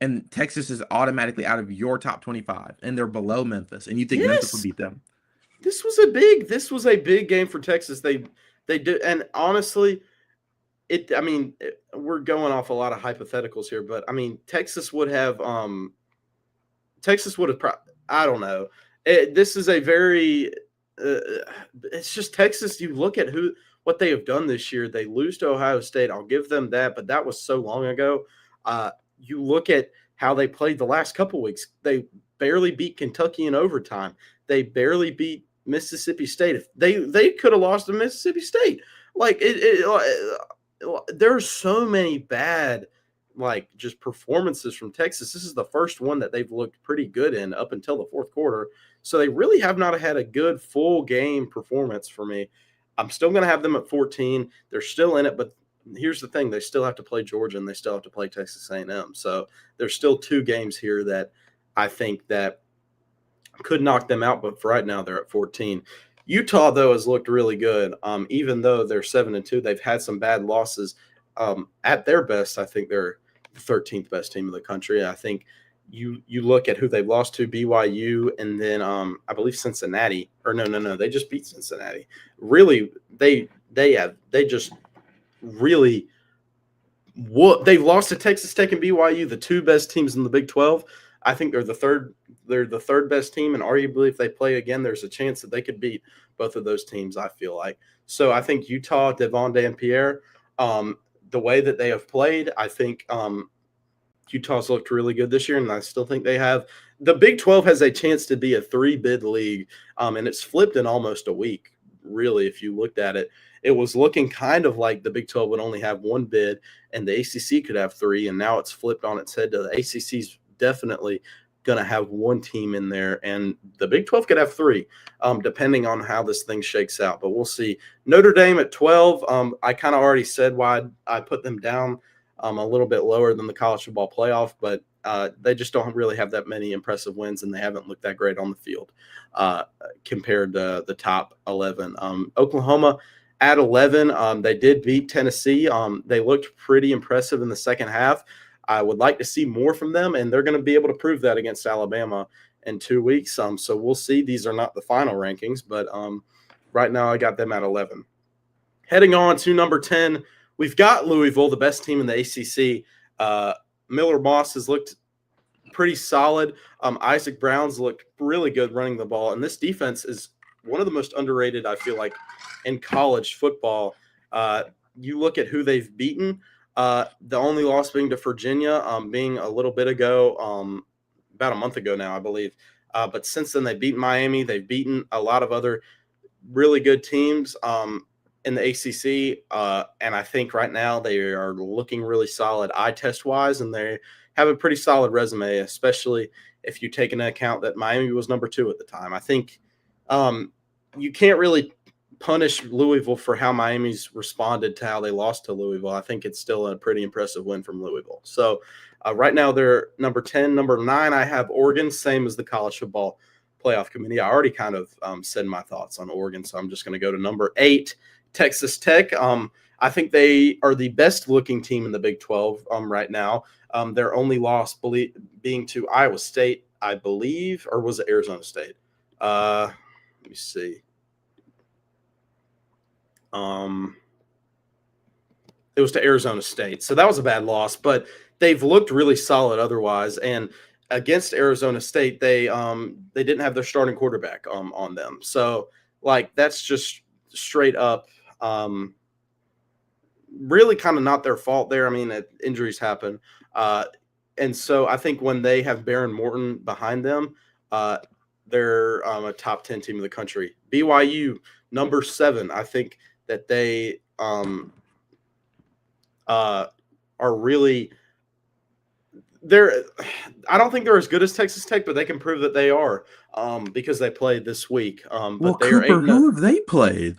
and Texas is automatically out of your top 25, and they're below Memphis, and you think Memphis would beat them? This was a big game for Texas. They did, and honestly, we're going off a lot of hypotheticals here, but I mean, Texas would have. I don't know. This is a very. It's just Texas. You look at what they have done this year. They lose to Ohio State. I'll give them that, but that was so long ago. You look at how they played the last couple weeks. They barely beat Kentucky in overtime. They barely beat Mississippi State. If they could have lost to Mississippi State. There's so many bad just performances from Texas. This is the first one that they've looked pretty good in up until the fourth quarter. So they really have not had a good full game performance for me. I'm still going to have them at 14. They're still in it, but here's the thing. They still have to play Georgia, and they still have to play Texas A&M. So there's still two games here that I think that could knock them out, but for right now they're at 14. Utah, though, has looked really good. Even though they're 7-2, they've had some bad losses. At their best, I think they're the 13th best team in the country. I think you look at who they've lost to, BYU, and then I believe Cincinnati. Or no, they just beat Cincinnati. Really, they've lost to Texas Tech and BYU, the two best teams in the Big 12. I think they're the third best team, and arguably if they play again, there's a chance that they could beat both of those teams, I feel like. So I think Utah, Devontae and Pierre, the way that they have played, I think Utah's looked really good this year, and I still think they have. The Big 12 has a chance to be a 3-bid league, and it's flipped in almost a week, really, if you looked at it. It was looking kind of like the Big 12 would only have one bid, and the ACC could have 3, and now it's flipped on its head to the ACC's definitely going to have one team in there, and the Big 12 could have 3, depending on how this thing shakes out. But we'll see. Notre Dame at 12. I kind of already said why I put them down a little bit lower than the college football playoff, but they just don't really have that many impressive wins, and they haven't looked that great on the field compared to the top 11. Oklahoma at 11. They did beat Tennessee. They looked pretty impressive in the second half. I would like to see more from them, and they're going to be able to prove that against Alabama in 2 weeks. So we'll see. These are not the final rankings, but right now I got them at 11. Heading on to number 10, we've got Louisville, the best team in the ACC. Miller Moss has looked pretty solid. Isaac Brown's looked really good running the ball, and this defense is one of the most underrated, I feel like, in college football. you look at who they've beaten. The only loss being to Virginia, being a little bit ago, about a month ago now, I believe. But since then, they've beaten Miami. They've beaten a lot of other really good teams in the ACC, and I think right now they are looking really solid eye test wise, and they have a pretty solid resume, especially if you take into account that Miami was number 2 at the time. I think you can't really punish Louisville for how Miami's responded to how they lost to Louisville. I think it's still a pretty impressive win from Louisville. So right now they're number 10. Number 9, I have Oregon, same as the college football playoff committee. I already kind of said my thoughts on Oregon, so I'm just going to go to number 8, Texas Tech. I think they are the best looking team in the Big 12 right now. Their only loss being to Iowa State, I believe, or was it Arizona State? Let me see. It was to Arizona State. So that was a bad loss, but they've looked really solid otherwise. And against Arizona State, they didn't have their starting quarterback on them. So like that's just straight up really kind of not their fault there. I mean, injuries happen. And so I think when they have Baron Morton behind them, they're a top 10 team in the country. BYU, number 7. I think that they are really I don't think they're as good as Texas Tech, but they can prove that they are because they played this week. But Well, they Cooper, are who have they played?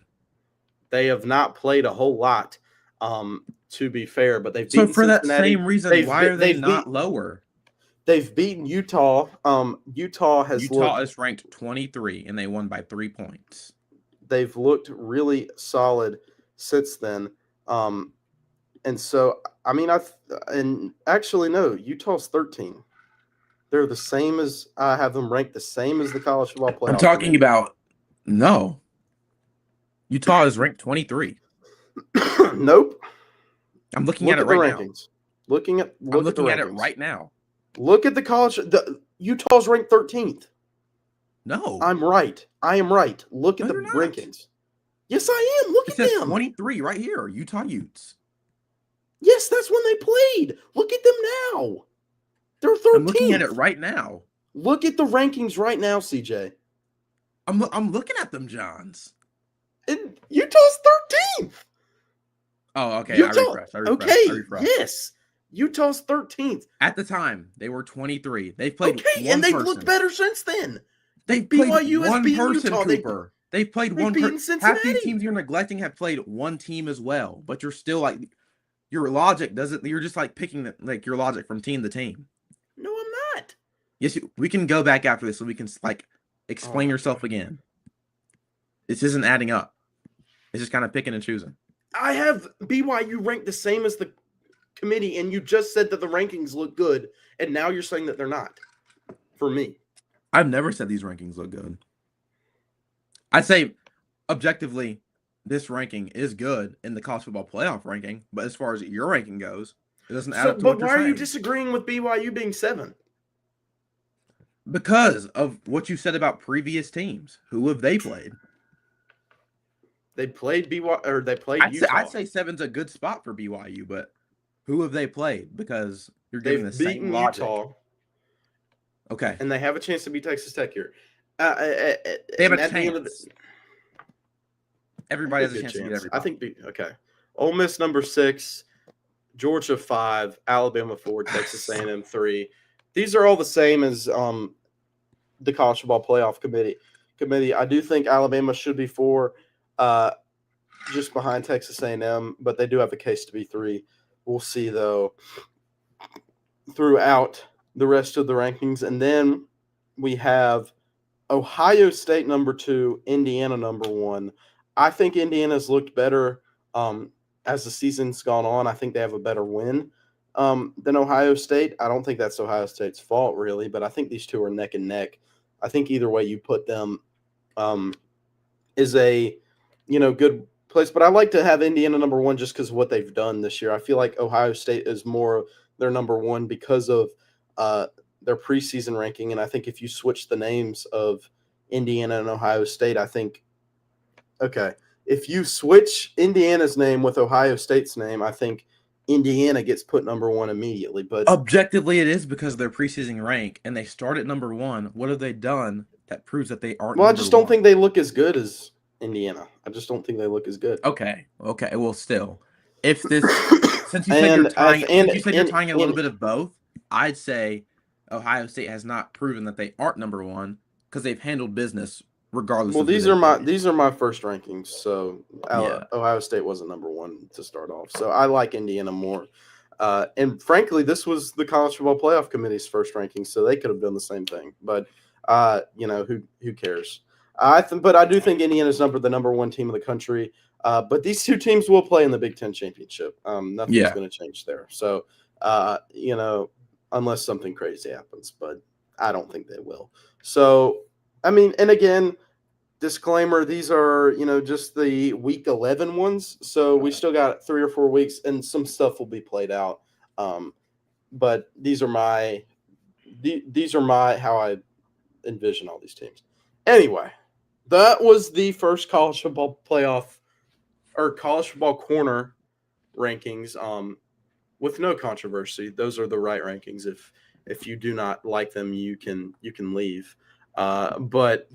They have not played a whole lot, to be fair, but they've So beaten for that Cincinnati. same reason, why are they not lower? They've beaten Utah. Utah is ranked 23, and they won by 3 points. They've looked really solid since then. And so, I mean, and actually, no, Utah's 13. They're the same as I have them ranked the same as the college football playoff. I'm talking about no. Utah is ranked 23. Nope. I'm looking at it right now. Looking at it right now. Look at the college. Utah's ranked 13th. No, I'm right. I am right. Look at the rankings. Yes, I am. Look at them. 23 right here. Utah Utes. Yes, that's when they played. Look at them now. They're 13th. I'm looking at it right now. Look at the rankings right now, CJ. I'm looking at them, Johns. And Utah's 13th. Oh, okay. I refreshed. Okay. Yes. Utah's 13th. At the time, they were 23. They've played and they've looked better since then. They've played BYU one person, Utah. Cooper. They've played one person. Half these teams you're neglecting have played one team as well, but you're still like your logic doesn't. You're just like picking your logic from team to team. No, I'm not. Yes, we can go back after this so we can explain yourself again. This isn't adding up. It's just kind of picking and choosing. I have BYU ranked the same as the committee, and you just said that the rankings look good, and now you're saying that they're not. For me, I've never said these rankings look good. I say objectively, this ranking is good in the college football playoff ranking, but as far as your ranking goes, it doesn't add up to what you're saying. But why are you disagreeing with BYU being 7? Because of what you said about previous teams. Who have they played? They played BYU, or they played Utah. I'd say 7's a good spot for BYU, but who have they played? Because you're giving the same logic. Utah. Okay. And they have a chance to beat Texas Tech here. They have a chance. Everybody has a chance to beat everybody. I think okay. Ole Miss number 6, Georgia 5, Alabama 4, Texas A&M 3. These are all the same as the college football playoff committee. I do think Alabama should be 4, just behind Texas A&M, but they do have a case to be 3. We'll see though throughout the rest of the rankings, and then we have Ohio State number 2, Indiana number 1. I think Indiana's looked better as the season's gone on. I think they have a better win than Ohio State. I don't think that's Ohio State's fault, really, but I think these two are neck and neck. I think either way you put them is a good place. But I like to have Indiana number 1 just because of what they've done this year. I feel like Ohio State is more their number 1 because of their preseason ranking. And I think if you switch the names of Indiana and Ohio State, I think, okay, if you switch Indiana's name with Ohio State's name, I think Indiana gets put number one immediately. But Objectively, it is because of their preseason rank, and they start at number one. What have they done that proves that they aren't well, I number just don't one? think they look as good as Indiana. I just don't think they look as good. Okay. Well, still, if this since you said and you're tying, and since you said you're tying a little and bit of both, I'd say Ohio State has not proven that they aren't number one because they've handled business regardless well, of who they play. these are my first rankings. So Yeah. Ohio State wasn't number one to start off. So I like Indiana more. And frankly, this was the College Football Playoff Committee's first ranking, so they could have done the same thing. But who cares? But I do think Indiana's the number one team in the country. But these two teams will play in the Big Ten championship. Nothing's going to change there. So unless something crazy happens, but I don't think they will. So I mean, and again, disclaimer: these are just the week 11 ones, so we still got 3 or 4 weeks, and some stuff will be played out. But these are my how I envision all these teams. Anyway, that was the first college football playoff or college football corner rankings. With no controversy, those are the right rankings. If you do not like them, you can leave. But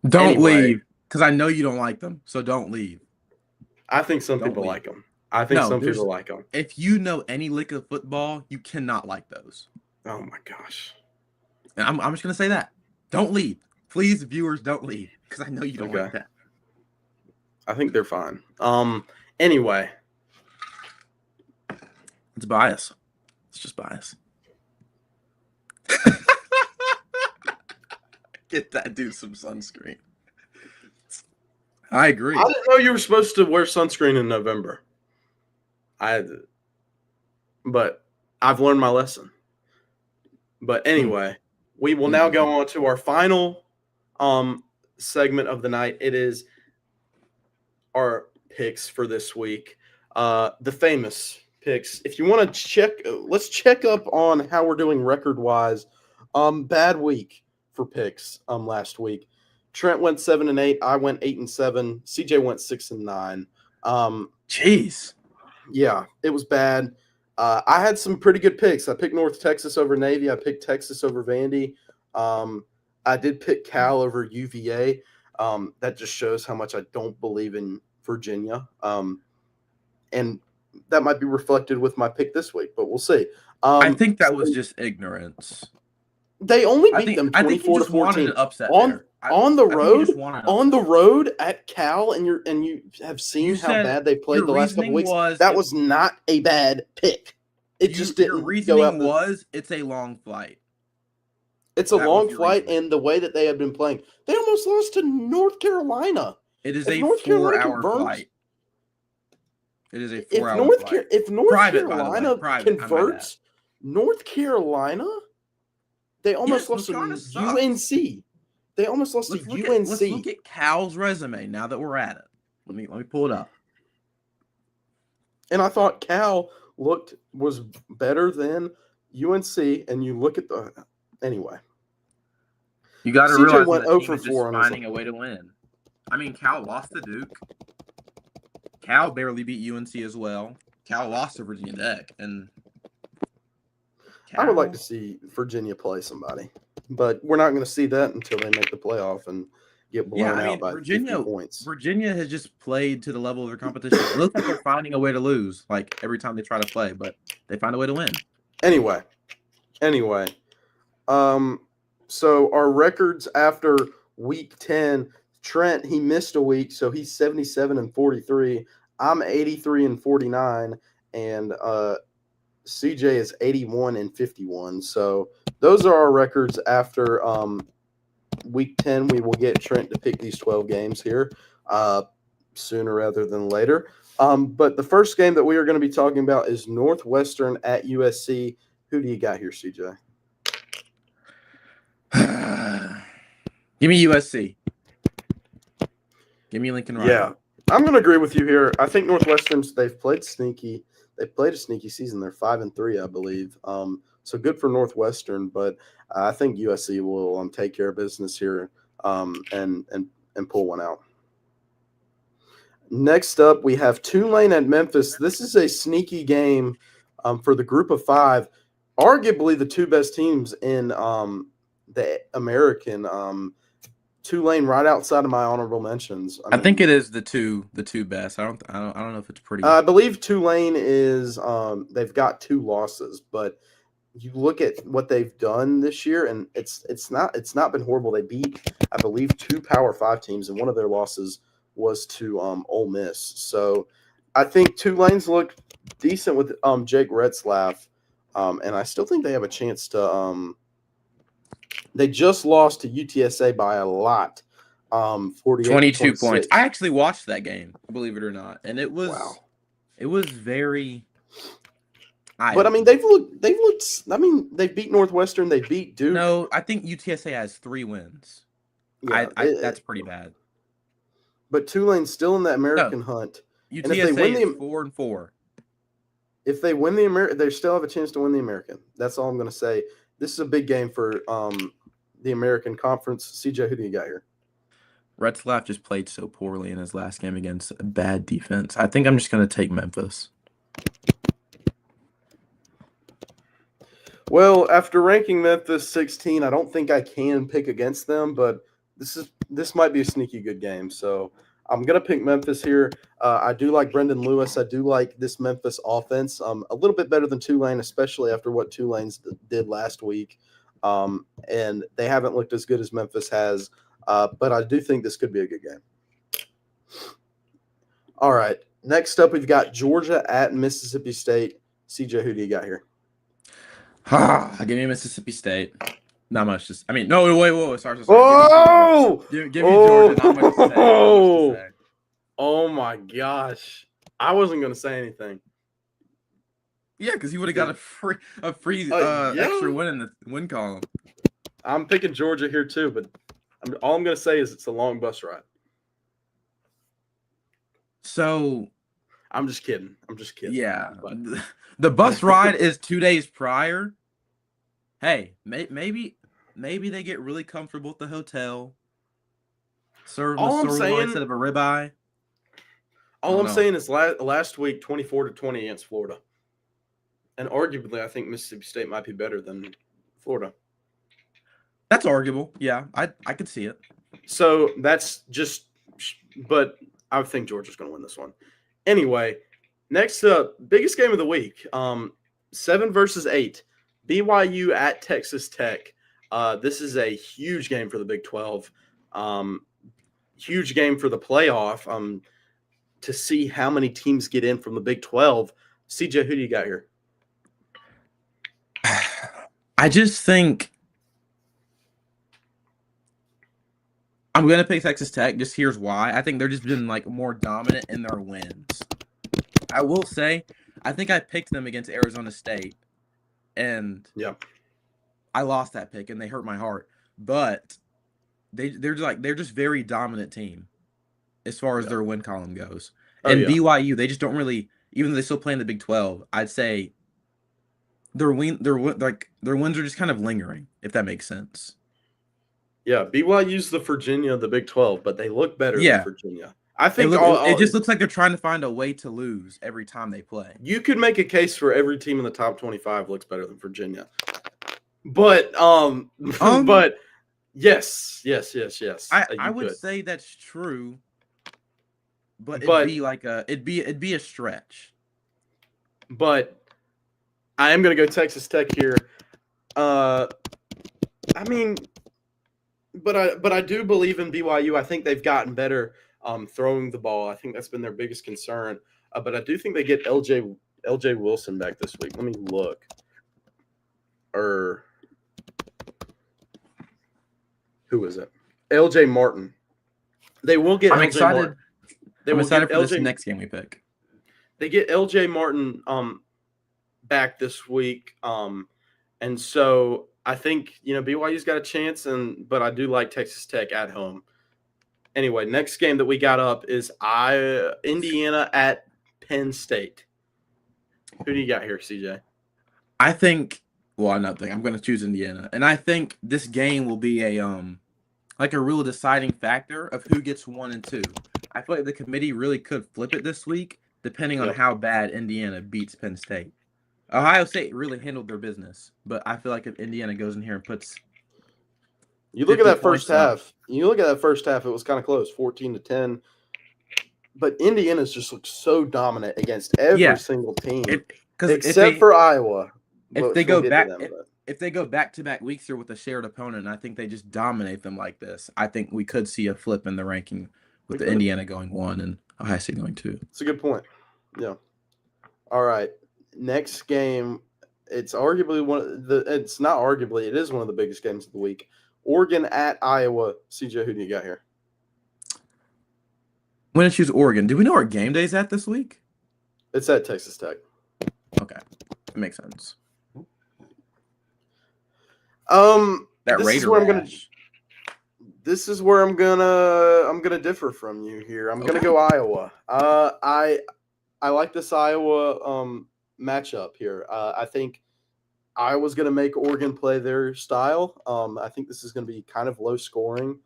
Don't anyway, leave because I know you don't like them, so don't leave. I think some people like them. I think some people like them. If you know any lick of football, you cannot like those. Oh my gosh! And I'm just gonna say that. Don't leave, please, viewers. Don't leave because I know you don't like that. I think they're fine. Anyway, it's bias. It's just bias. Get that dude some sunscreen. I agree. I didn't know you were supposed to wear sunscreen in November. But I've learned my lesson. But anyway, we will now go on to our final segment of the night. It is our picks for this week. The famous picks. If you want to check, let's check up on how we're doing record-wise. Bad week for picks last week. Trent went 7-8. I went 8-7. CJ went 6-9. Jeez. Yeah, it was bad. I had some pretty good picks. I picked North Texas over Navy. I picked Texas over Vandy. I did pick Cal over UVA. That just shows how much I don't believe in Virginia. And that might be reflected with my pick this week, but we'll see. I think that was just ignorance. They only beat them 24-14 on the road at Cal, and you have seen how bad they played the last couple weeks. That was not a bad pick. It just didn't. Your reasoning was it's a long flight. It's a long flight, and the way that they had been playing, they almost lost to North Carolina. It is a 4-hour flight. It is a 4-hour flight. If North Carolina converts, North Carolina. They almost lost to UNC. They almost lost to UNC. Let's look at Cal's resume now that we're at it. Let me pull it up. And I thought Cal was better than UNC. And you look at the anyway. You got to realize that the team is just finding a way to win. I mean, Cal lost to Duke. Cal barely beat UNC as well. Cal lost to Virginia Tech, and I would like to see Virginia play somebody, but we're not going to see that until they make the playoff and get blown out by 50 points. Virginia has just played to the level of their competition. It looks like they're finding a way to lose, like every time they try to play, but they find a way to win. Anyway, so our records after week 10, Trent, he missed a week, so he's 77-43. I'm 83-49, and CJ is 81-51. So those are our records after week 10. We will get Trent to pick these 12 games here sooner rather than later. But the first game that we are going to be talking about is Northwestern at USC. Who do you got here, CJ? Give me USC. Give me Lincoln Riley. Yeah, I'm going to agree with you here. I think Northwestern's, they've played sneaky. They played a sneaky season. They're 5-3, I believe. So good for Northwestern, but I think USC will take care of business here and pull one out. Next up, we have Tulane at Memphis. This is a sneaky game for the group of five. Arguably the two best teams in the American. Tulane right outside of my honorable mentions. I think it is the two best. I don't know if it's pretty. I believe Tulane is they've got 2 losses, but you look at what they've done this year, and it's not been horrible. They beat, I believe, 2 Power 5 teams, and one of their losses was to Ole Miss. So I think Tulane's look decent with Jake Retzlaff, and I still think they have a chance to. They just lost to UTSA by a lot, 22 points. 48-26. I actually watched that game, believe it or not, and it was Wow. it was very. But I mean, they've looked. I mean, they beat Northwestern. They beat Duke. No, I think UTSA has 3 wins. Yeah, That's pretty bad. But Tulane's still in the American hunt. UTSA And if they win is 4-4. If they win the American, they still have a chance to win the American. That's all I'm going to say. This is a big game for the American Conference. CJ, who do you got here? Retzlaff just played so poorly in his last game against a bad defense. I think I'm just going to take Memphis. Well, after ranking Memphis 16, I don't think I can pick against them, but this might be a sneaky good game. So I'm going to pick Memphis here. I do like Brendan Lewis. I do like this Memphis offense a little bit better than Tulane, especially after what Tulane's did last week. And they haven't looked as good as Memphis has, but I do think this could be a good game. All right. Next up, we've got Georgia at Mississippi State. CJ, who do you got here? Give me Mississippi State. Not much. No, wait. Sorry. Oh! Give me Georgia. Not much to say. Oh, my gosh. I wasn't going to say anything. Yeah, because you would have got a free extra win in the win column. I'm picking Georgia here, too, but all I'm going to say is it's a long bus ride. So I'm just kidding. Yeah. But the bus ride is 2 days prior. Hey, maybe they get really comfortable at the hotel. Serve a sirloin instead of a ribeye. All I'm saying is last week, 24-20 against Florida. And arguably, I think Mississippi State might be better than Florida. That's arguable. Yeah, I could see it. So that's just – but I think Georgia's going to win this one. Anyway, next up, biggest game of the week, 7 versus 8. BYU at Texas Tech. This is a huge game for the Big 12. Huge game for the playoff to see how many teams get in from the Big 12. CJ, who do you got here? I just think I'm going to pick Texas Tech. Just here's why. I think they're just been more dominant in their wins. I will say, I think I picked them against Arizona State, and I lost that pick, and they hurt my heart. But they're just very dominant team as far as their win column goes. And BYU, they just don't really, even though they still play in the Big 12, I'd say their wins are just kind of lingering, if that makes sense. Yeah, BYU's the Virginia of the Big 12, but they look better than Virginia. I think it just looks like they're trying to find a way to lose every time they play. You could make a case for every team in the top 25 looks better than Virginia. But but yes. I would say that's true. But it'd be a stretch. But I am going to go Texas Tech here. I mean, but I do believe in BYU. I think they've gotten better throwing the ball. I think that's been their biggest concern. But I do think they get LJ Wilson back this week. Let me look. Who is it? LJ Martin. They will get. I'm LJ excited. Martin. I'm excited for this next game we pick. They get LJ Martin back this week, and so I think BYU's got a chance, but I do like Texas Tech at home. Anyway, next game that we got up is Indiana at Penn State. Who do you got here, CJ? I think. Well, I'm going to choose Indiana, and I think this game will be a real deciding factor of who gets 1 and 2. I feel like the committee really could flip it this week, depending on Yep. how bad Indiana beats Penn State. Ohio State really handled their business, but I feel like if Indiana goes in here and puts You look at 50 that first points up, half. You look at that first half. It was kind of close, 14-10. But Indiana's just looked so dominant against every yeah, single team, because except for Iowa, if they which we'll go get to back them. But if they go back-to-back weeks here with a shared opponent, and I think they just dominate them like this, I think we could see a flip in the ranking with we the could. Indiana going 1 and Ohio State going 2. It's a good point. Yeah. All right. Next game. It's arguably it's not arguably, it is one of the biggest games of the week. Oregon at Iowa. CJ, who do you got here? I'm going to choose Oregon. Do we know where game day's at this week? It's at Texas Tech. Okay. That makes sense. That This is Raider where I'm gonna. rash. This is where I'm gonna differ from you here. I'm gonna go Iowa. I like this Iowa matchup here. I think Iowa's gonna make Oregon play their style. I think this is gonna be kind of low scoring.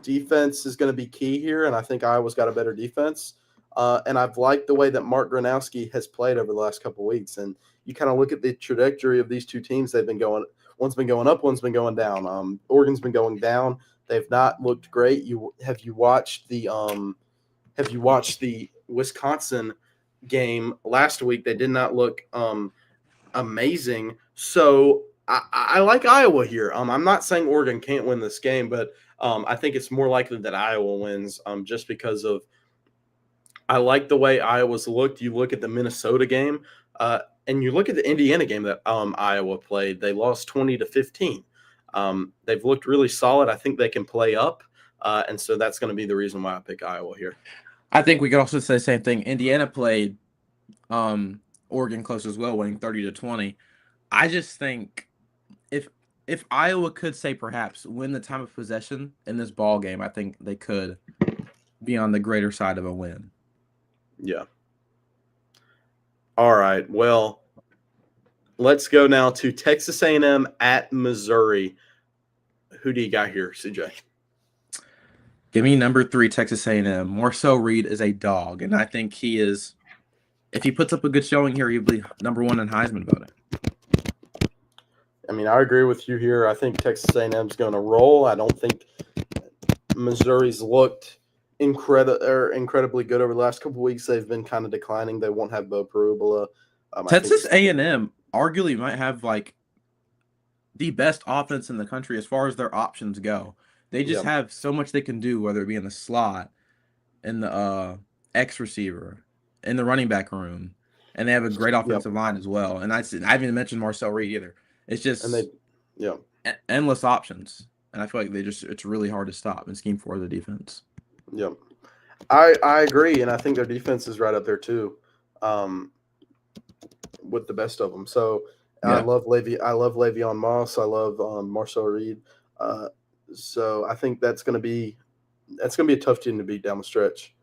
Defense is gonna be key here, and I think Iowa's got a better defense. And I've liked the way that Mark Gronowski has played over the last couple of weeks. And you kind of look at the trajectory of these two teams. They've been going. One's been going up, one's been going down. Oregon's been going down. They've not looked great. Have you watched the Wisconsin game last week? They did not look amazing. So I like Iowa here. I'm not saying Oregon can't win this game, but I think it's more likely that Iowa wins just because of I like the way Iowa's looked. You look at the Minnesota game, and you look at the Indiana game that Iowa played. They lost 20-15. They've looked really solid. I think they can play up, and so that's going to be the reason why I pick Iowa here. I think we could also say the same thing. Indiana played Oregon close as well, winning 30-20. I just think if Iowa could say perhaps win the time of possession in this ball game, I think they could be on the greater side of a win. Yeah. All right. Well, let's go now to Texas A&M at Missouri. Who do you got here, CJ? Give me number 3, Texas A&M. Marcel Reed is a dog, and I think he is. If he puts up a good showing here, he'll be number 1 in Heisman voting. I mean, I agree with you here. I think Texas A&M's going to roll. I don't think Missouri's looked incredibly good over the last couple of weeks. They've been kind of declining. They won't have Bo Perubola. Texas A&M arguably might have like the best offense in the country as far as their options go. They just have so much they can do, whether it be in the slot, in the X receiver, in the running back room, and they have a great offensive line as well. And I haven't even mentioned Marcel Reed either. It's just endless options, and I feel like it's really hard to stop and scheme for the defense. Yep, I agree, and I think their defense is right up there too, with the best of them. So I love Le'Veon Moss. I love Marcel Reed. So I think that's going to be a tough team to beat down the stretch.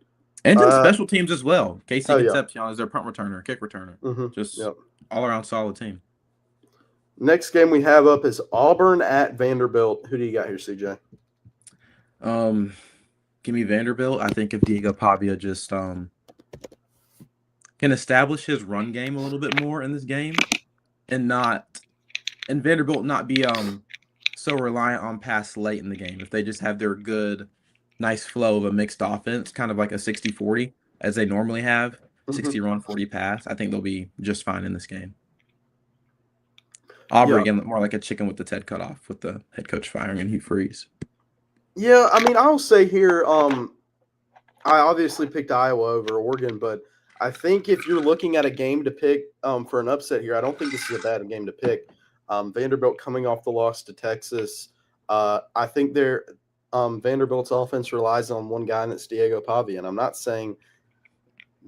And in special teams as well. Casey Concepcion is their punt returner, kick returner. Just all around solid team. Next game we have up is Auburn at Vanderbilt. Who do you got here, CJ? Give me Vanderbilt. I think if Diego Pavia just can establish his run game a little bit more in this game, and Vanderbilt not be so reliant on pass late in the game. If they just have their good, nice flow of a mixed offense, kind of like a 60-40 as they normally have, 60 run, 40 pass, I think they'll be just fine in this game. Auburn again, more like a chicken with its head cut off with the head coach firing and Hugh Freeze. Yeah, I mean, I'll say here, I obviously picked Iowa over Oregon, but I think if you're looking at a game to pick for an upset here, I don't think this is a bad game to pick. Vanderbilt coming off the loss to Texas. I think Vanderbilt's offense relies on one guy, and it's Diego Pavia. And I'm not saying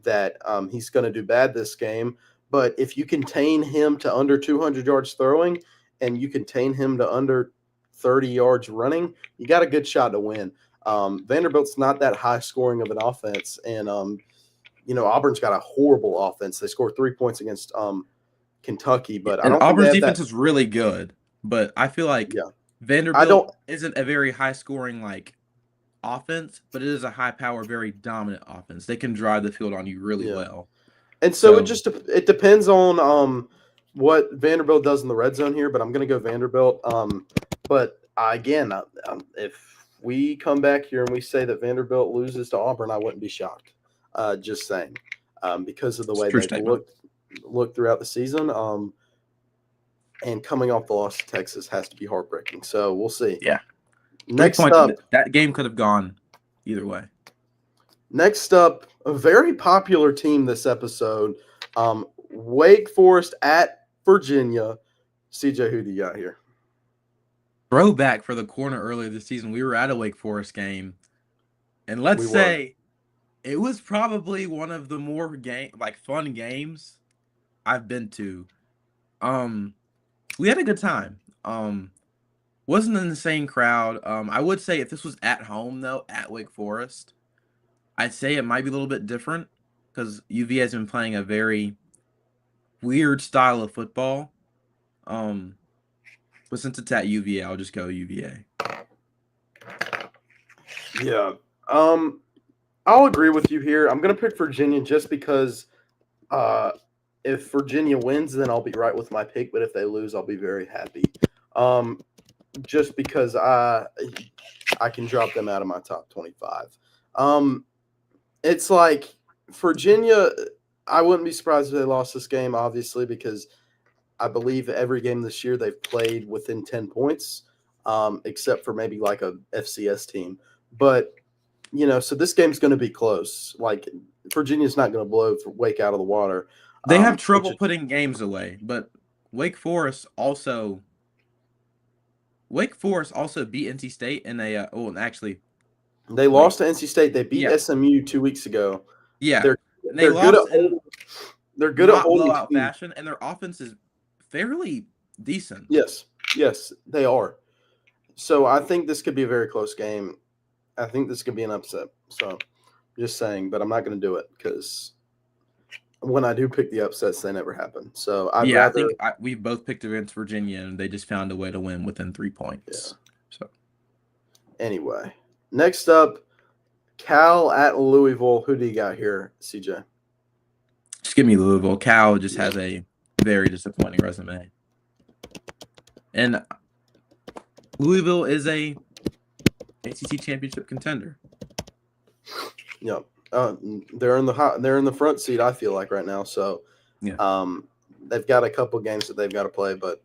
that he's going to do bad this game, but if you contain him to under 200 yards throwing and you contain him to under 30 yards running, you got a good shot to win. Vanderbilt's not that high scoring of an offense, and Auburn's got a horrible offense. They scored 3 points against Kentucky, but I don't think Auburn's defense is really good, but I feel like Vanderbilt isn't a very high scoring offense, but it is a high-power, very dominant offense. They can drive the field on you really Yeah. well. And so it depends on what Vanderbilt does in the red zone here, but I'm going to go Vanderbilt. But again, if we come back here and we say that Vanderbilt loses to Auburn, I wouldn't be shocked. Just saying, because of the way they've looked throughout the season. And coming off the loss to Texas has to be heartbreaking. So we'll see. Yeah. Next up, that game could have gone either way. Next up, a very popular team this episode, Wake Forest at Virginia. CJ, who do you got here? Throwback for the corner earlier this season. We were at a Wake Forest game, and let's say it was probably one of the more fun games I've been to. We had a good time. Wasn't an insane crowd. I would say if this was at home though, at Wake Forest, I'd say it might be a little bit different because UVA has been playing a very weird style of football. But since it's at UVA, I'll just go UVA. Yeah. I'll agree with you here. I'm going to pick Virginia just because if Virginia wins, then I'll be right with my pick. But if they lose, I'll be very happy. Just because I can drop them out of my top 25. It's like Virginia, I wouldn't be surprised if they lost this game, obviously, because I believe every game this year they've played within 10 points, except for maybe like a FCS team. But, so this game's going to be close. Like, Virginia's not going to blow Wake out of the water. They have trouble putting games away, but Wake Forest also beat NC State in a actually they lost to NC State. They beat SMU 2 weeks ago. Yeah, they're good at holding blowout fashion, and their offense is fairly decent. Yes, they are. So I think this could be a very close game. I think this could be an upset. So just saying, but I'm not going to do it because when I do pick the upsets, they never happen. So I think we both picked against Virginia, and they just found a way to win within 3 points. Yeah. So anyway, next up, Cal at Louisville. Who do you got here, CJ? Just give me Louisville. Cal just has a very disappointing resume, and Louisville is a ACC championship contender. Yep. They're in the front seat, I feel like, right now. So they've got a couple games that they've got to play, but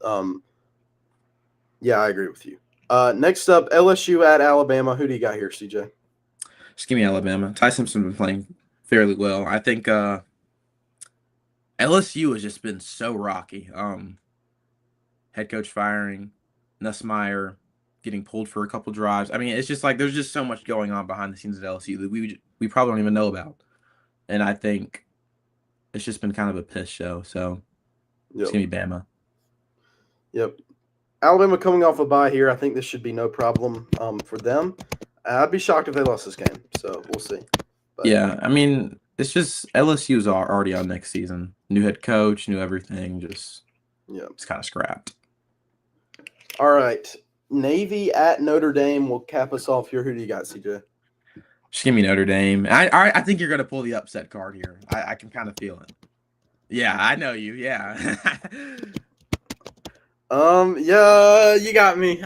yeah, I agree with you. Next up, LSU at Alabama. Who do you got here, CJ? Just give me Alabama. Ty Simpson's been playing fairly well. I think LSU has just been so rocky. Head coach firing, Nussmeier getting pulled for a couple drives. I mean, it's just like there's just so much going on behind the scenes at LSU that we probably don't even know about. And I think it's just been kind of a piss show. So it's going to be Bama. Yep. Alabama coming off a bye here. I think this should be no problem for them. I'd be shocked if they lost this game. So we'll see. But, yeah, I mean, it's just LSU's already on next season. New head coach, new everything. It's kind of scrapped. All right. Navy at Notre Dame will cap us off here. Who do you got, CJ? Just give me Notre Dame. I think you're going to pull the upset card here. I can kind of feel it. Yeah, I know you. Yeah. Yeah, you got me.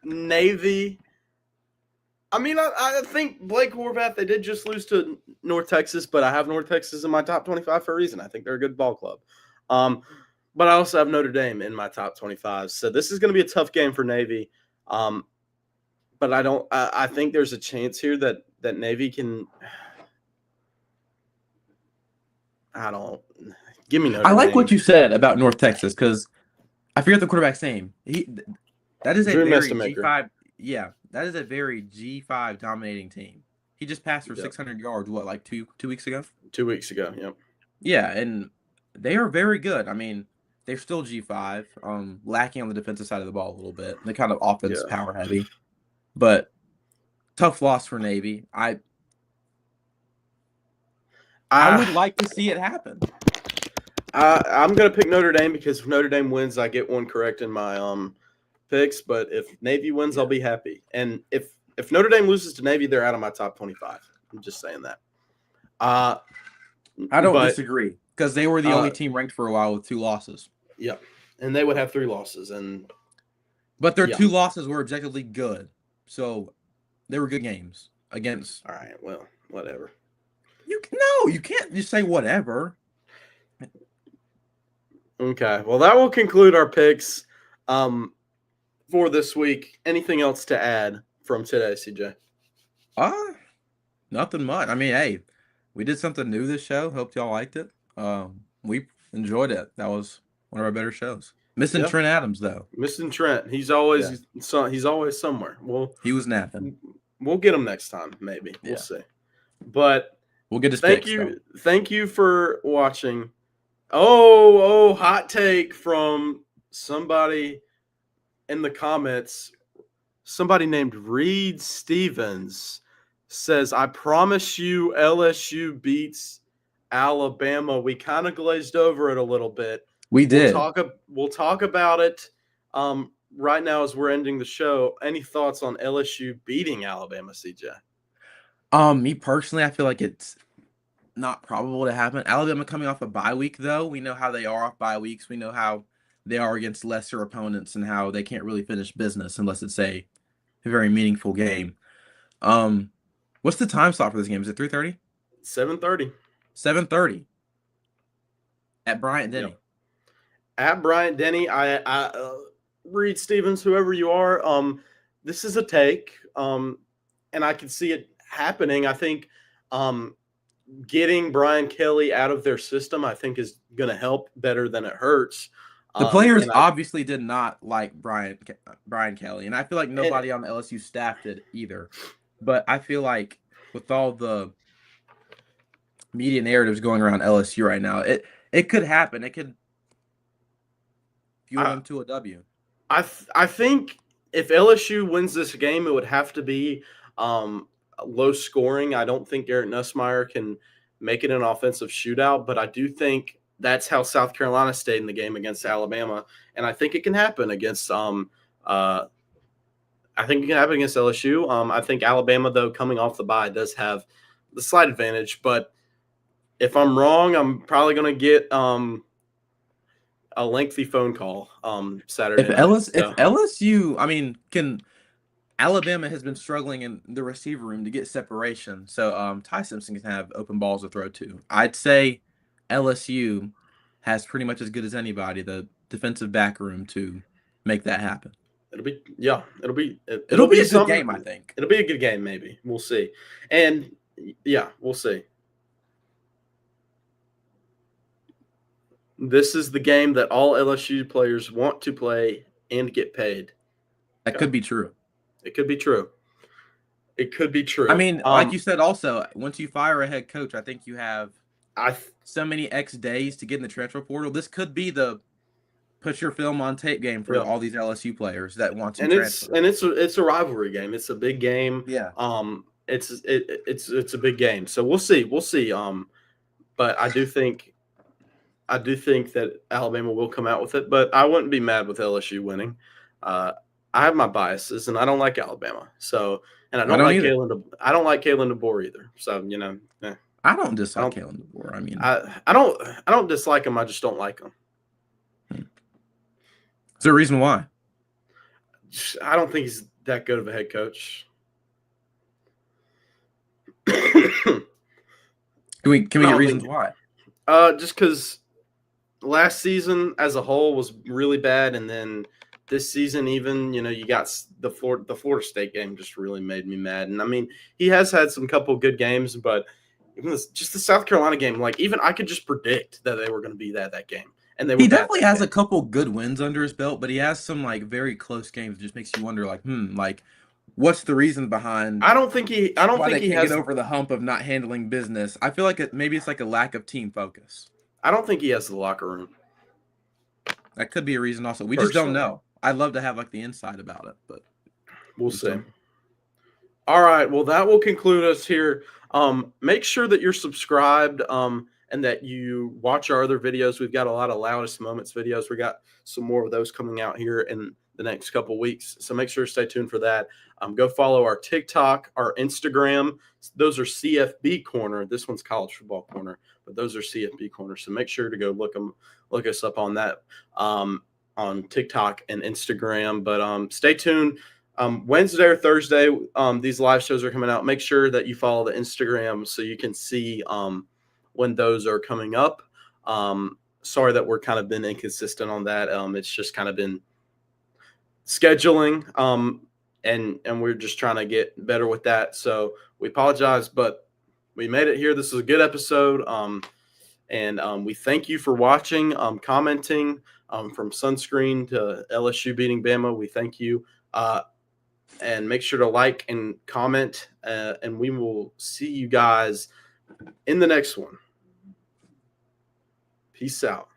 Navy. I mean, I think Blake Horvath, they did just lose to North Texas, but I have North Texas in my top 25 for a reason. I think they're a good ball club. But I also have Notre Dame in my top 25. So this is going to be a tough game for Navy. But I think there's a chance here that Navy can. Give me Notre Dame. I like what you said about North Texas because I forget the quarterback's name. That is a very G5. Yeah, that is a very G5 dominating team. He just passed for 600 yards. What, like two weeks ago? 2 weeks ago. Yep. Yeah, and they are very good. I mean, they're still G5, lacking on the defensive side of the ball a little bit. They're kind of offense power heavy, but tough loss for Navy. I would like to see it happen. I'm going to pick Notre Dame because if Notre Dame wins, I get one correct in my picks. But if Navy wins, I'll be happy. And if If Notre Dame loses to Navy, they're out of my top 25. I'm just saying that. I don't But disagree because they were the only team ranked for a while with 2 losses. yeah, and they would have 3 losses, but their yeah. 2 losses were objectively good, so they were good games against. All right, well, whatever. You can't just say whatever. Okay, well, that will conclude our picks for this week. Anything else to add from today, CJ? Nothing much. I mean, hey, we did something new this show. Hope y'all liked it. We enjoyed it. That was one of our better shows. Missing Trent Adams though. Missing Trent. He's always somewhere. Well, he was napping. We'll get him next time, maybe. We'll see. But we'll get his thank picks, you. though. Thank you for watching. Oh, hot take from somebody in the comments. Somebody named Reed Stevens says, I promise you LSU beats Alabama. We kind of glazed over it a little bit. We did. We'll talk about it right now as we're ending the show. Any thoughts on LSU beating Alabama, CJ? Me personally, I feel like it's not probable to happen. Alabama coming off a bye week, though. We know how they are off bye weeks. We know how they are against lesser opponents and how they can't really finish business unless it's a very meaningful game. What's the time slot for this game? Is it 3:30? 7:30. 7:30 at Bryant-Denny. Yep. At Bryant-Denny, I Reed Stevens, whoever you are, this is a take, and I can see it happening. I think getting Brian Kelly out of their system, I think, is going to help better than it hurts. The players obviously did not like Brian Kelly, and I feel like nobody on the LSU staff did either. But I feel like with all the media narratives going around LSU right now, it could happen. It could fuel them to a W. I think if LSU wins this game, it would have to be low scoring. I don't think Garrett Nussmeier can make it an offensive shootout, but I do think that's how South Carolina stayed in the game against Alabama, and I think it can happen against I think it can happen against LSU. I think Alabama, though, coming off the bye, does have the slight advantage. But if I'm wrong, I'm probably going to get a lengthy phone call Saturday night. If LSU, I mean, Alabama has been struggling in the receiver room to get separation, so Ty Simpson can have open balls to throw to. I'd say LSU has pretty much as good as anybody the defensive back room to make that happen. It'll be a good game, I think. It'll be a good game, maybe. We'll see. And yeah, we'll see. This is the game that all LSU players want to play and get paid. That could be true. It could be true. It could be true. I mean, like you said, also, once you fire a head coach, I think you have so many X days to get in the transfer portal. This could be the put your film on tape game for all these LSU players that want to transfer. It's a rivalry game. It's a big game. Yeah. It's a big game. So we'll see. But I do think that Alabama will come out with it. But I wouldn't be mad with LSU winning. I have my biases, and I don't like Alabama. So, and I don't like Kalen DeBoer either. So I don't dislike Kalen DeBoer. I mean, I don't dislike him. I just don't like him. Is there a reason why? I don't think he's that good of a head coach. Can we get reasons why? Just because last season as a whole was really bad, and then this season, even you got the Florida State game just really made me mad. And I mean, he has had some couple good games, but even just the South Carolina game, like even I could just predict that they were going to be that game. And he definitely has a couple good wins under his belt, but he has some like very close games. It just makes you wonder, like what's the reason behind? I don't think he has get over the hump of not handling business. I feel like maybe it's like a lack of team focus. I don't think he has the locker room. That could be a reason. Also, we just don't know. I'd love to have like the inside about it, but we'll see. All right, well, that will conclude us here. Make sure that you're subscribed. And that you watch our other videos. We've got a lot of Loudest Moments videos. We got some more of those coming out here in the next couple weeks. So make sure to stay tuned for that. Go follow our TikTok, our Instagram. Those are CFB Corner. This one's College Football Corner, but those are CFB Corner. So make sure to go look us up on that on TikTok and Instagram. But stay tuned. Wednesday or Thursday, these live shows are coming out. Make sure that you follow the Instagram so you can see when those are coming up. Sorry that we're kind of been inconsistent on that. It's just kind of been scheduling, and we're just trying to get better with that. So we apologize, but we made it here. This is a good episode, and we thank you for watching, commenting, from Sunscreen to LSU beating Bama. We thank you, and make sure to like and comment, and we will see you guys in the next one. Peace out.